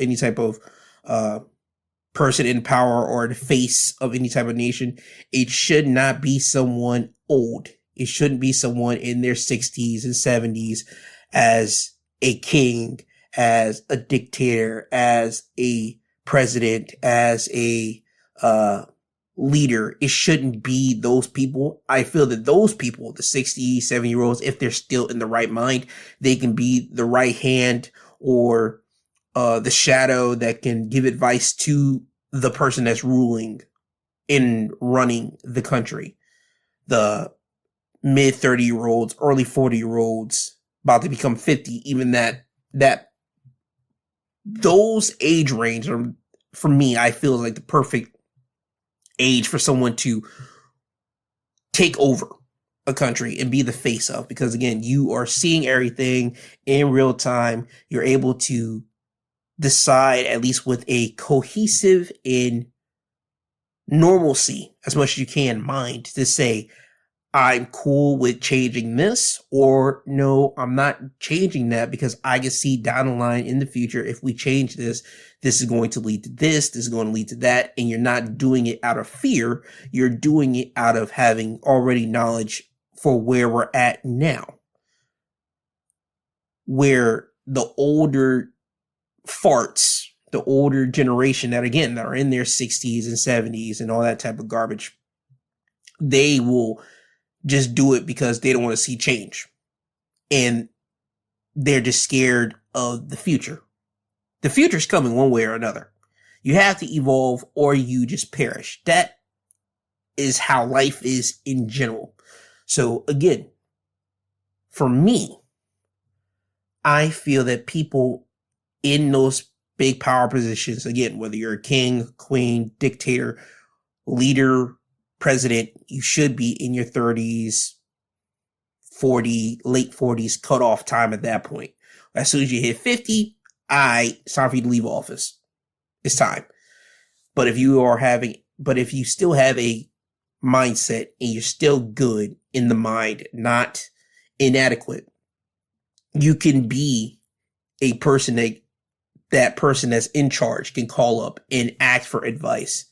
in power or the face of any type of nation. It should not be someone old. It shouldn't be someone in their 60s and 70s as a king, as a dictator, as a president, as a leader. It shouldn't be those people. I feel that those people, the 60, 70-year-olds, if they're still in the right mind, they can be the right hand or the shadow that can give advice to the person that's ruling and running the country. The mid 30-year-olds, early 40-year-olds, about to become 50, even that those age range are, for me, I feel like the perfect age for someone to take over a country and be the face of, because again, you are seeing everything in real time. You're able to decide, at least with a cohesive in normalcy as much as you can mind, to say, I'm cool with changing this, or no, I'm not changing that because I can see down the line in the future, if we change this, this is going to lead to this is going to lead to that. And you're not doing it out of fear. You're doing it out of having already knowledge for where we're at now. Where the older farts, the older generation that again, that are in their 60s and 70s and all that type of garbage, they will just do it because they don't want to see change. And they're just scared of the future. The future's coming one way or another. You have to evolve or you just perish. That is how life is in general. So again, for me, I feel that people in those big power positions, again, whether you're a king, queen, dictator, leader, president, you should be in your 30s, 40, late 40s, cutoff time at that point. As soon as you hit 50, it's time for you to leave office. It's time. But if you still have a mindset and you're still good in the mind, not inadequate, you can be a person that person that's in charge can call up and ask for advice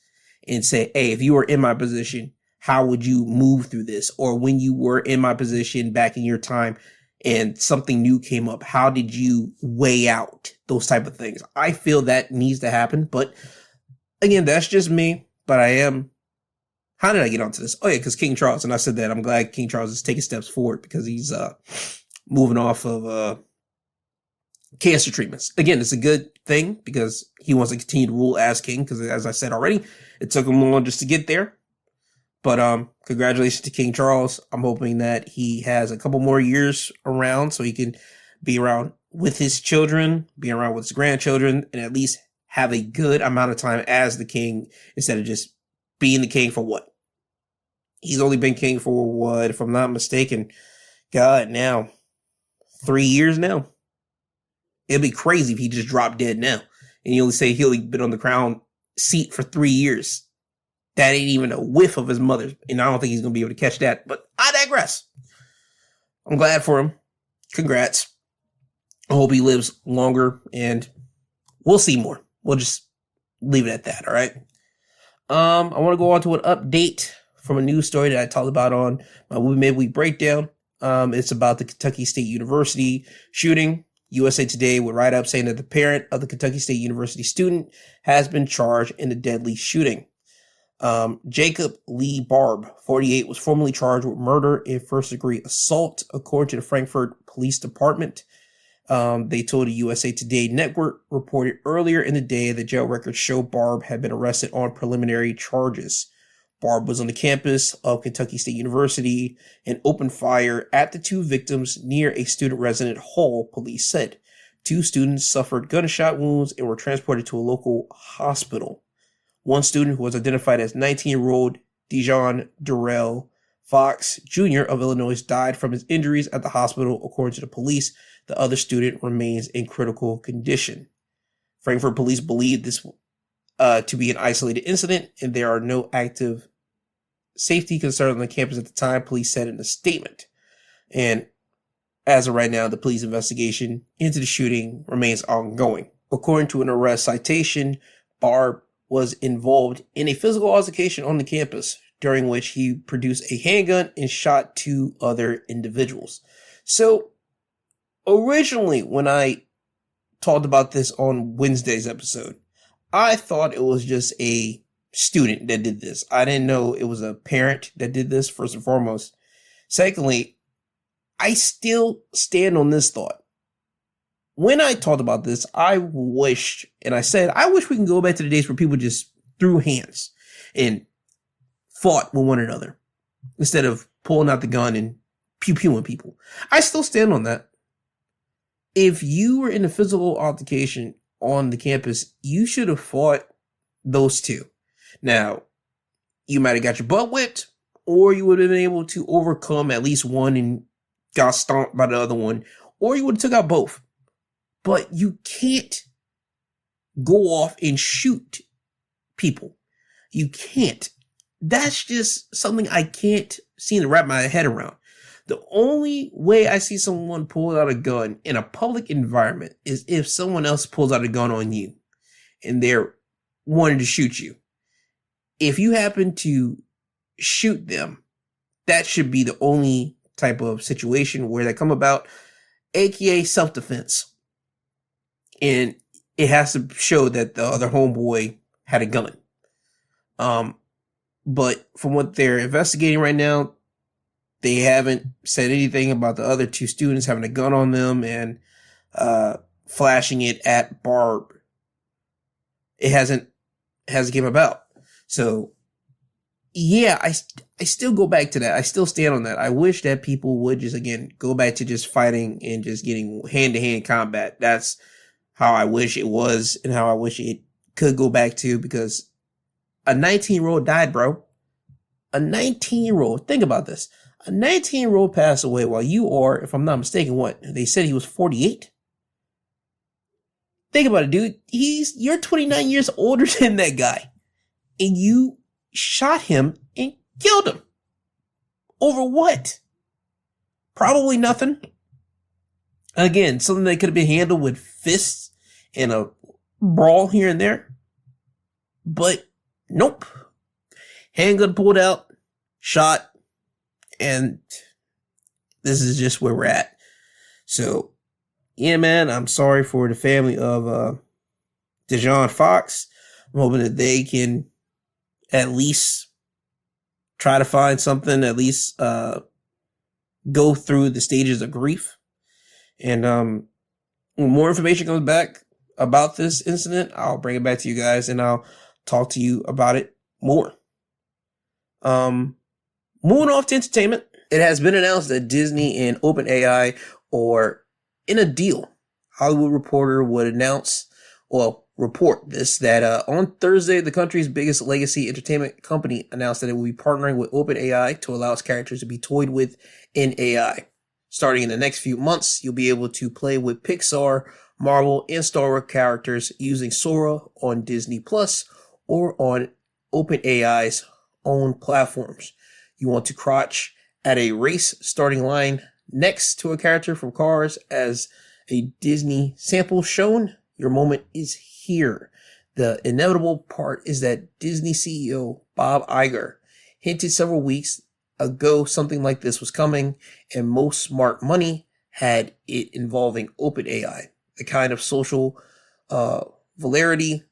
and say, hey, if you were in my position, how would you move through this? Or when you were in my position back in your time and something new came up, how did you weigh out those type of things? I feel that needs to happen. But again, that's just me. But how did I get onto this? Oh yeah, because King Charles, and I said that I'm glad King Charles is taking steps forward because he's moving off of cancer treatments. Again, it's a good thing because he wants to continue to rule as king, because as I said already, it took him long just to get there. But congratulations to King Charles. I'm hoping that he has a couple more years around so he can be around with his children, be around with his grandchildren, and at least have a good amount of time as the king instead of just being the king for what? He's only been king for what, if I'm not mistaken, God, now 3 years now. It'd be crazy if he just dropped dead now. And you only say he'll been on the crown seat for 3 years. That ain't even a whiff of his mother's. And I don't think he's going to be able to catch that. But I digress. I'm glad for him. Congrats. I hope he lives longer. And we'll see more. We'll just leave it at that, all right? I want to go on to an update from a news story that I talked about on my midweek breakdown. It's about the Kentucky State University shooting. USA Today would write up saying that the parent of the Kentucky State University student has been charged in the deadly shooting. Jacob Lee Barb, 48, was formally charged with murder and first-degree assault, according to the Frankfurt Police Department. They told a USA Today network reported earlier in the day that jail records show Barb had been arrested on preliminary charges. Barb was on the campus of Kentucky State University and opened fire at the two victims near a student resident hall, police said. 2 students suffered gunshot wounds and were transported to a local hospital. One student, who was identified as 19-year-old Dijon Durrell Fox Jr. of Illinois, died from his injuries at the hospital, according to the police. The other student remains in critical condition. Frankfurt police believe this to be an isolated incident, and there are no active safety concerns on the campus at the time, police said in a statement. And as of right now, the police investigation into the shooting remains ongoing. According to an arrest citation, Barb was involved in a physical altercation on the campus, during which he produced a handgun and shot 2 other individuals. So, originally, when I talked about this on Wednesday's episode, I thought it was just a student that did this. I didn't know it was a parent that did this, first and foremost. Secondly, I still stand on this thought. When I talked about this, I wish we can go back to the days where people just threw hands and fought with one another instead of pulling out the gun and pew-pewing people. I still stand on that. If you were in a physical altercation on the campus, you should have fought those 2. Now, you might have got your butt whipped, or you would have been able to overcome at least one and got stomped by the other one, or you would have took out both. But you can't go off and shoot people. You can't. That's just something I can't seem to wrap my head around. The only way I see someone pull out a gun in a public environment is if someone else pulls out a gun on you and they're wanting to shoot you. If you happen to shoot them, that should be the only type of situation where they come about, aka self-defense. And it has to show that the other homeboy had a gun. But from what they're investigating right now, they haven't said anything about the other 2 students having a gun on them and flashing it at Barb. It hasn't came about. So, yeah, I still go back to that. I still stand on that. I wish that people would just, again, go back to just fighting and just getting hand-to-hand combat. That's how I wish it was and how I wish it could go back to, because a 19-year-old died, bro. A 19-year-old. Think about this. A 19-year-old passed away while you are, if I'm not mistaken, what? They said he was 48? Think about it, dude. You're 29 years older than that guy. And you shot him and killed him. Over what? Probably nothing. Again, something that could have been handled with fists and a brawl here and there. But nope. Handgun pulled out, shot, and this is just where we're at. So, yeah, man, I'm sorry for the family of Dijon Fox. I'm hoping that they can at least try to find something, at least go through the stages of grief. And when more information comes back about this incident, I'll bring it back to you guys and I'll talk to you about it more. Moving off to entertainment, it has been announced that Disney and OpenAI are in a deal. Hollywood Reporter would report this, that on Thursday, the country's biggest legacy entertainment company announced that it will be partnering with OpenAI to allow its characters to be toyed with in AI. Starting in the next few months, you'll be able to play with Pixar, Marvel, and Star Wars characters using Sora on Disney Plus or on OpenAI's own platforms. You want to crouch at a race starting line next to a character from Cars as a Disney sample shown? Your moment is here. The inevitable part is that Disney CEO Bob Iger hinted several weeks ago something like this was coming, and most smart money had it involving OpenAI, the kind of social validity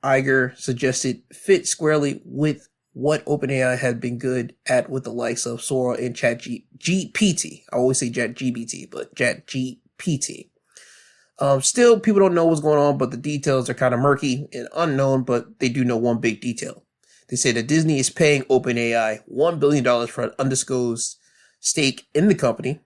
Iger suggested fit squarely with what OpenAI had been good at with the likes of Sora and ChatGPT. I always say ChatGPT, but ChatGPT. Still, people don't know what's going on, but the details are kind of murky and unknown, but they do know one big detail. They say that Disney is paying OpenAI $1 billion for an undisclosed stake in the company.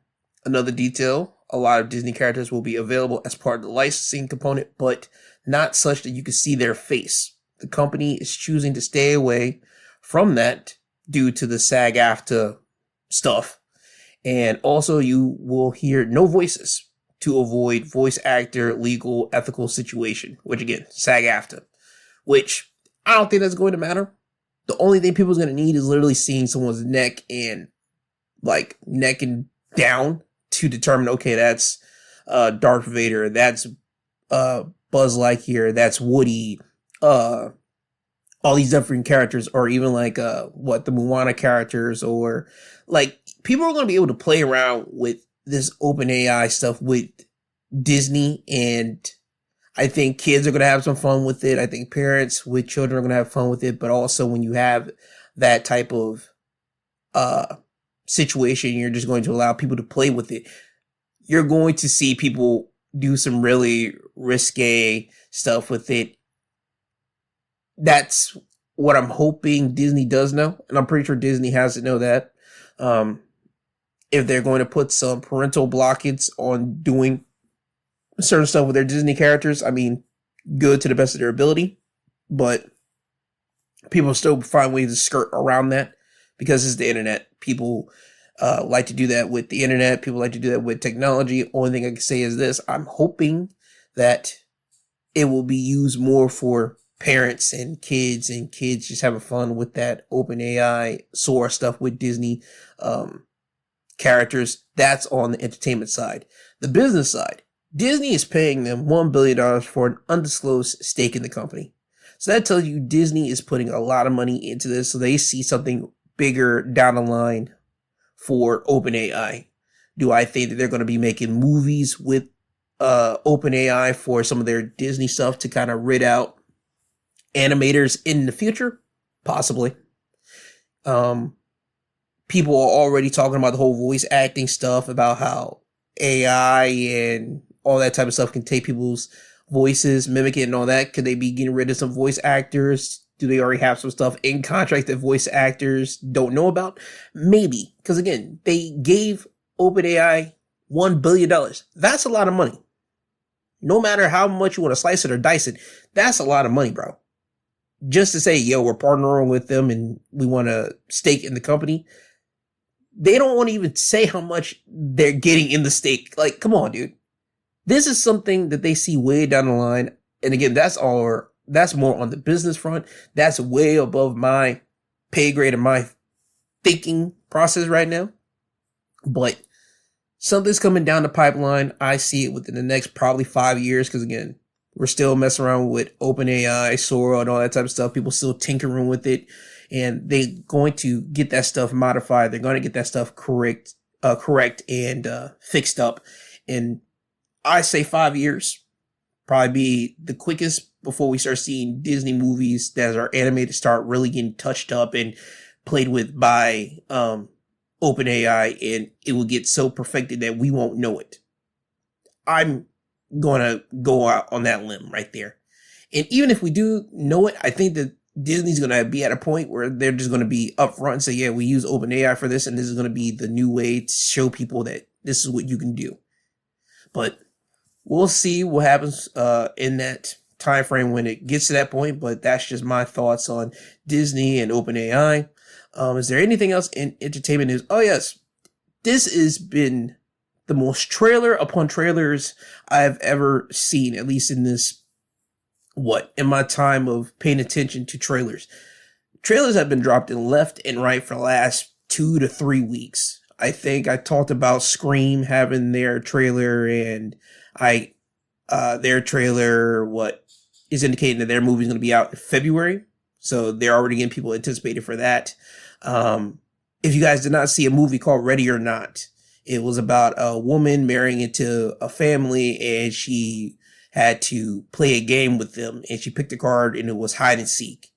Another detail, a lot of Disney characters will be available as part of the licensing component, but not such that you can see their face. The company is choosing to stay away from that due to the SAG-AFTRA stuff. And also you will hear no voices to avoid voice actor legal ethical situation, which again, SAG-AFTRA, which I don't think that's going to matter. The only thing people's going to need is literally seeing someone's neck and down to determine, okay, that's Darth Vader, that's Buzz Lightyear, that's Woody, all these different characters, or even the Moana characters, or people are going to be able to play around with this OpenAI stuff with Disney, and I think kids are going to have some fun with it. I think parents with children are going to have fun with it, but also when you have that type of situation, you're just going to allow people to play with it. You're going to see people do some really risque stuff with it. That's what I'm hoping Disney does know, and I'm pretty sure Disney has to know that. If they're going to put some parental blockades on doing certain stuff with their Disney characters, I mean, good to the best of their ability, but people still find ways to skirt around that because it's the internet. People like to do that with the internet. People like to do that with technology. Only thing I can say is this: I'm hoping that it will be used more for parents and kids just having fun with that OpenAI Sora stuff with Disney characters. That's on the entertainment side. The business side, Disney is paying them $1 billion for an undisclosed stake in the company. So that tells you Disney is putting a lot of money into this, so they see something bigger down the line for OpenAI. Do I think that they're going to be making movies with OpenAI for some of their Disney stuff to kind of rid out animators in the future? Possibly. People are already talking about the whole voice acting stuff, about how AI and all that type of stuff can take people's voices, mimic it and all that. Could they be getting rid of some voice actors? Do they already have some stuff in contract that voice actors don't know about? Maybe. Because again, they gave OpenAI $1 billion. That's a lot of money. No matter how much you want to slice it or dice it, that's a lot of money, bro. Just to say, yo, we're partnering with them and we want a stake in the company. They don't want to even say how much they're getting in the stake. Like, come on, dude. This is something that they see way down the line. And again, that's more on the business front. That's way above my pay grade and my thinking process right now. But something's coming down the pipeline. I see it within the next probably 5 years. Because again, we're still messing around with OpenAI, Sora, and all that type of stuff. People still tinkering with it. And they're going to get that stuff modified. They're going to get that stuff correct and fixed up. And I say 5 years. Probably be the quickest before we start seeing Disney movies that are animated start really getting touched up and played with by OpenAI, and it will get so perfected that we won't know it. I'm gonna go out on that limb right there. And even if we do know it, I think that Disney's gonna be at a point where they're just gonna be upfront and say, yeah, we use OpenAI for this, and this is gonna be the new way to show people that this is what you can do. But we'll see what happens in that time frame when it gets to that point. But that's just my thoughts on Disney and OpenAI. Is there anything else in entertainment news? Oh yes, this has been the most trailer upon trailers I've ever seen, at least in in my time of paying attention to trailers. Trailers have been dropped in left and right for the last 2 to 3 weeks. I think I talked about Scream having their trailer, and their trailer, is indicating that their movie is going to be out in February. So they're already getting people anticipated for that. If you guys did not see a movie called Ready or Not, it was about a woman marrying into a family, and she had to play a game with them, and she picked a card, and it was hide and seek,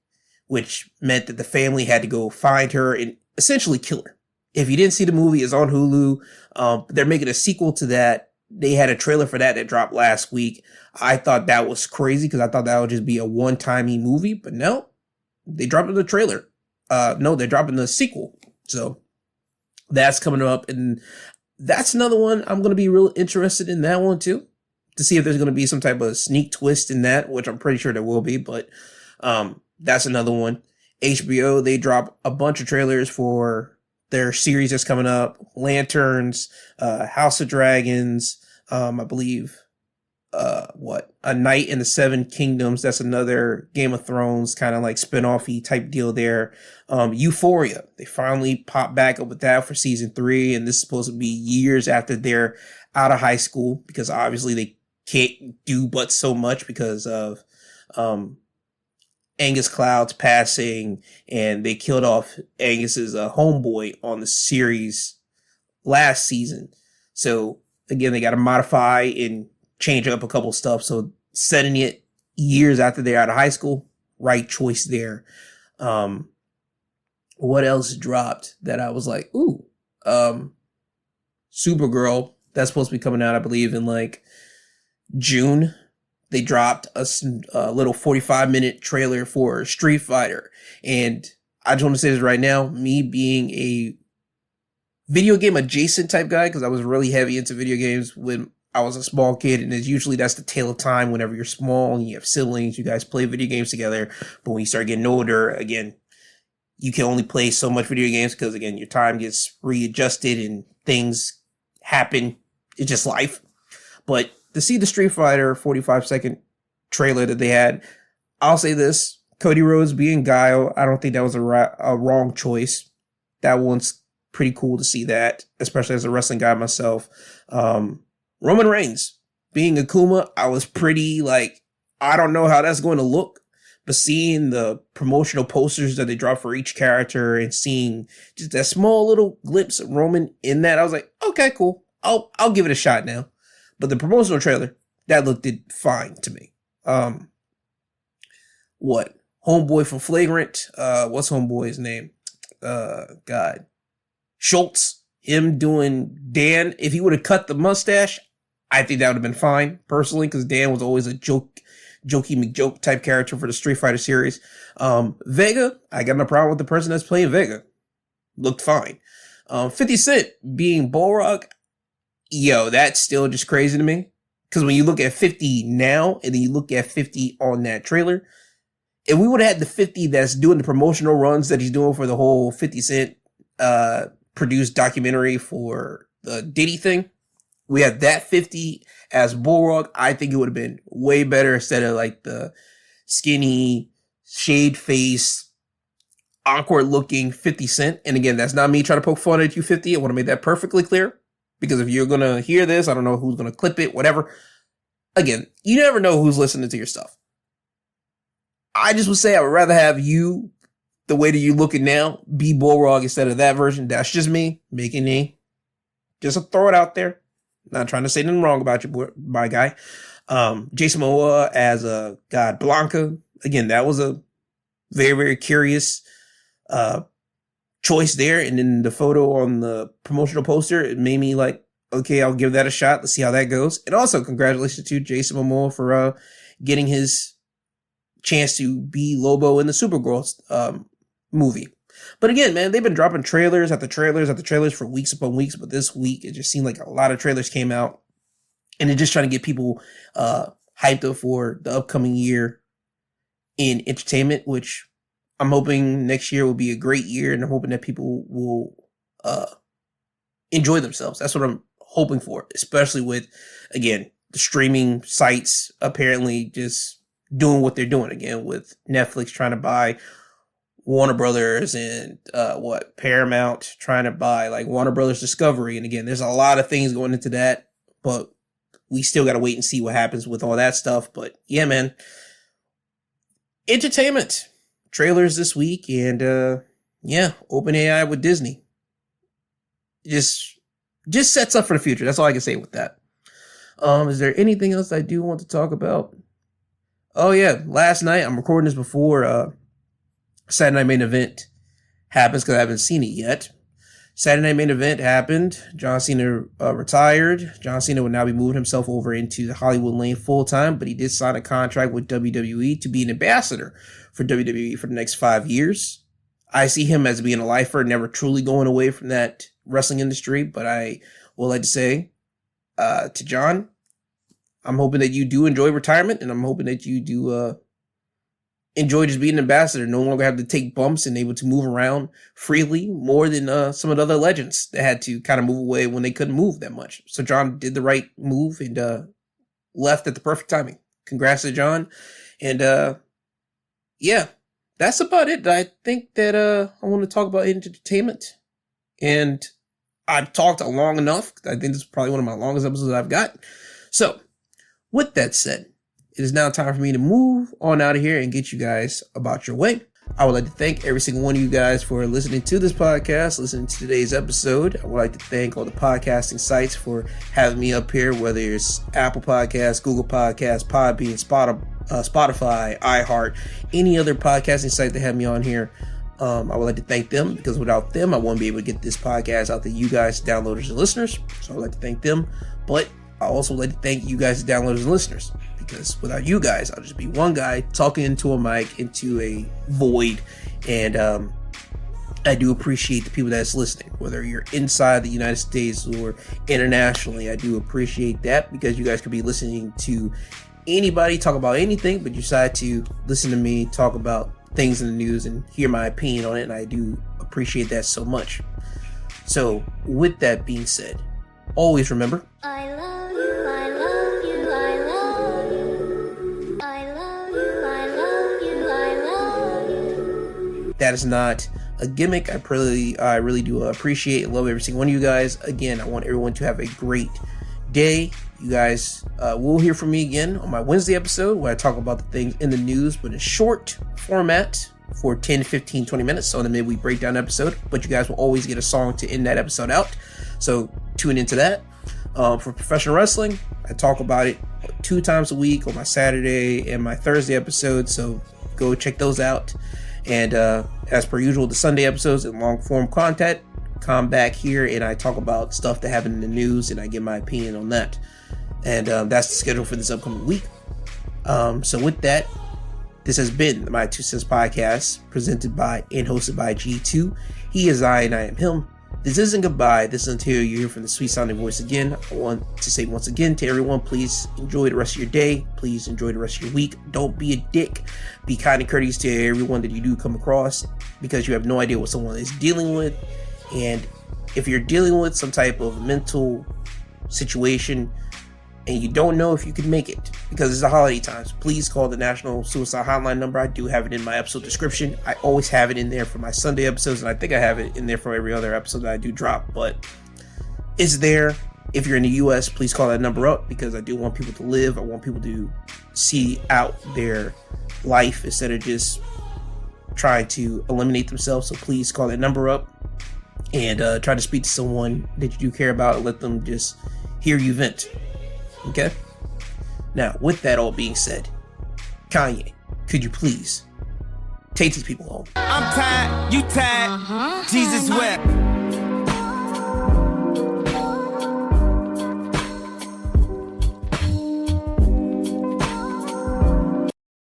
which meant that the family had to go find her and essentially kill her. If you didn't see the movie, it's on Hulu. They're making a sequel to that. They had a trailer for that dropped last week. I thought that was crazy because I thought that would just be a one-timey movie, but no, they dropped the trailer. No, they're dropping the sequel. So that's coming up, and that's another one I'm going to be real interested in, that one too, to see if there's going to be some type of sneak twist in that, which I'm pretty sure there will be, but that's another one. HBO, they drop a bunch of trailers for their series that's coming up. Lanterns, House of Dragons, I believe, A Night in the Seven Kingdoms. That's another Game of Thrones kind of like spin-off-y type deal there. Euphoria, they finally popped back up with that for season 3, and this is supposed to be years after they're out of high school, because obviously they can't do but so much because of Angus Cloud's passing, and they killed off Angus's homeboy on the series last season. So again, they got to modify and change up a couple stuff. So setting it years after they're out of high school, right choice there. What else dropped that I was like, ooh, Supergirl, that's supposed to be coming out, I believe, in like June. They dropped a little 45-minute trailer for Street Fighter. And I just want to say this right now, me being a video game adjacent type guy, because I was really heavy into video games when I was a small kid, and that's the tale of time whenever you're small and you have siblings, you guys play video games together. But when you start getting older, again, you can only play so much video games because, again, your time gets readjusted and things happen. It's just life. But to see the Street Fighter 45-second trailer that they had, I'll say this, Cody Rhodes being Guile, I don't think that was a wrong choice. That one's pretty cool to see that, especially as a wrestling guy myself. Roman Reigns being Akuma, I was pretty like, I don't know how that's going to look, but seeing the promotional posters that they dropped for each character and seeing just that small little glimpse of Roman in that, I was like, okay, cool. I'll give it a shot now. But the promotional trailer, that looked fine to me. Homeboy from Flagrant, what's Homeboy's name? Schultz, him doing Dan. If he would have cut the mustache, I think that would have been fine, personally, because Dan was always a jokey McJoke type character for the Street Fighter series. Vega, I got no problem with the person that's playing Vega. Looked fine. 50 Cent being Balrog, yo, that's still just crazy to me. Because when you look at 50 now, and then you look at 50 on that trailer, if we would have had the 50 that's doing the promotional runs that he's doing for the whole 50 Cent produced documentary for the Diddy thing, we had that 50 as Balrog, I think it would have been way better instead of like the skinny, shade face, awkward looking 50 Cent. And again, that's not me trying to poke fun at you, 50. I want to make that perfectly clear. Because if you're going to hear this, I don't know who's going to clip it, whatever. Again, you never know who's listening to your stuff. I just would say I would rather have you, the way that you looking now, be Balrog instead of that version. That's just me, making a, just throw it out there. Not trying to say nothing wrong about you, my guy. Jason Momoa as Blanca. Again, that was a very, very curious choice there. And then the photo on the promotional poster, it made me like, okay, I'll give that a shot. Let's see how that goes. And also, congratulations to Jason Momoa for getting his chance to be Lobo in the Supergirl movie. But again, man, they've been dropping trailers after trailers after trailers for weeks upon weeks. But this week, it just seemed like a lot of trailers came out. And they're just trying to get people hyped up for the upcoming year in entertainment, which I'm hoping next year will be a great year. And I'm hoping that people will enjoy themselves. That's what I'm hoping for, especially with, again, the streaming sites apparently just doing what they're doing again with Netflix trying to buy Warner Brothers and Paramount trying to buy like Warner Brothers Discovery. And again, there's a lot of things going into that, but we still got to wait and see what happens with all that stuff. But yeah, man, entertainment trailers this week. And OpenAI with Disney just sets up for the future. That's all I can say with that. Is there anything else I do want to talk about? Oh yeah, last night, I'm recording this before Saturday Night Main Event happens because I haven't seen it yet. Saturday Night Main Event happened. John Cena retired. John Cena would now be moving himself over into the Hollywood lane full time, but he did sign a contract with WWE to be an ambassador for WWE for the next 5 years. I see him as being a lifer, never truly going away from that wrestling industry, but I would like to say to John, I'm hoping that you do enjoy retirement, and I'm hoping that you do enjoy just being an ambassador, no longer have to take bumps and able to move around freely more than some of the other legends that had to kind of move away when they couldn't move that much. So John did the right move and left at the perfect timing. Congrats to John. And that's about it. I think that I want to talk about entertainment. And I've talked long enough. I think this is probably one of my longest episodes I've got. So with that said, it is now time for me to move on out of here and get you guys about your way. I would like to thank every single one of you guys for listening to this podcast, listening to today's episode. I would like to thank all the podcasting sites for having me up here, whether it's Apple Podcasts, Google Podcasts, Podbean, Spotify, iHeart, any other podcasting site that have me on here. I would like to thank them because without them, I wouldn't be able to get this podcast out to you guys, downloaders and listeners. So I would like to thank them. But I also would like to thank you guys, downloaders and listeners, because without you guys, I'll just be one guy talking into a mic, into a void. And I do appreciate the people that's listening, whether you're inside the United States or internationally. I do appreciate that because you guys could be listening to anybody talk about anything, but you decide to listen to me talk about things in the news and hear my opinion on it. And I do appreciate that so much. So with that being said, always remember, I love you, I love you, I love you. I love you, I love you, I love you. that is not a gimmick. I really do appreciate and love every single one of you guys. Again, I want everyone to have a great day. You guys will hear from me again on my Wednesday episode where I talk about the things in the news, but in short format for 10, 15, 20 minutes. So in the midweek breakdown episode, but you guys will always get a song to end that episode out. So tune into that. For professional wrestling, I talk about it 2 times a week on my Saturday and my Thursday episode. So go check those out. And as per usual, the Sunday episodes and long form content come back here and I talk about stuff that happened in the news and I give my opinion on that. And that's the schedule for this upcoming week. So with that, this has been my 2 Cents Podcast, presented by and hosted by G2. He is I and I am him. This isn't goodbye. This is until you hear from the sweet sounding voice again. I want to say once again to everyone, please enjoy the rest of your day. Please enjoy the rest of your week. Don't be a dick. Be kind and courteous to everyone that you do come across, because you have no idea what someone is dealing with. And if you're dealing with some type of mental situation and you don't know if you can make it because it's the holiday times, please call the National Suicide Hotline number. I do have it in my episode description. I always have it in there for my Sunday episodes, and I think I have it in there for every other episode that I do drop, but it's there. If you're in the US, please call that number up, because I do want people to live. I want people to see out their life instead of just trying to eliminate themselves. So please call that number up and try to speak to someone that you do care about and let them just hear you vent. Okay? Now, with that all being said, Kanye, could you please take these people home? I'm tired, you tired, Jesus wept.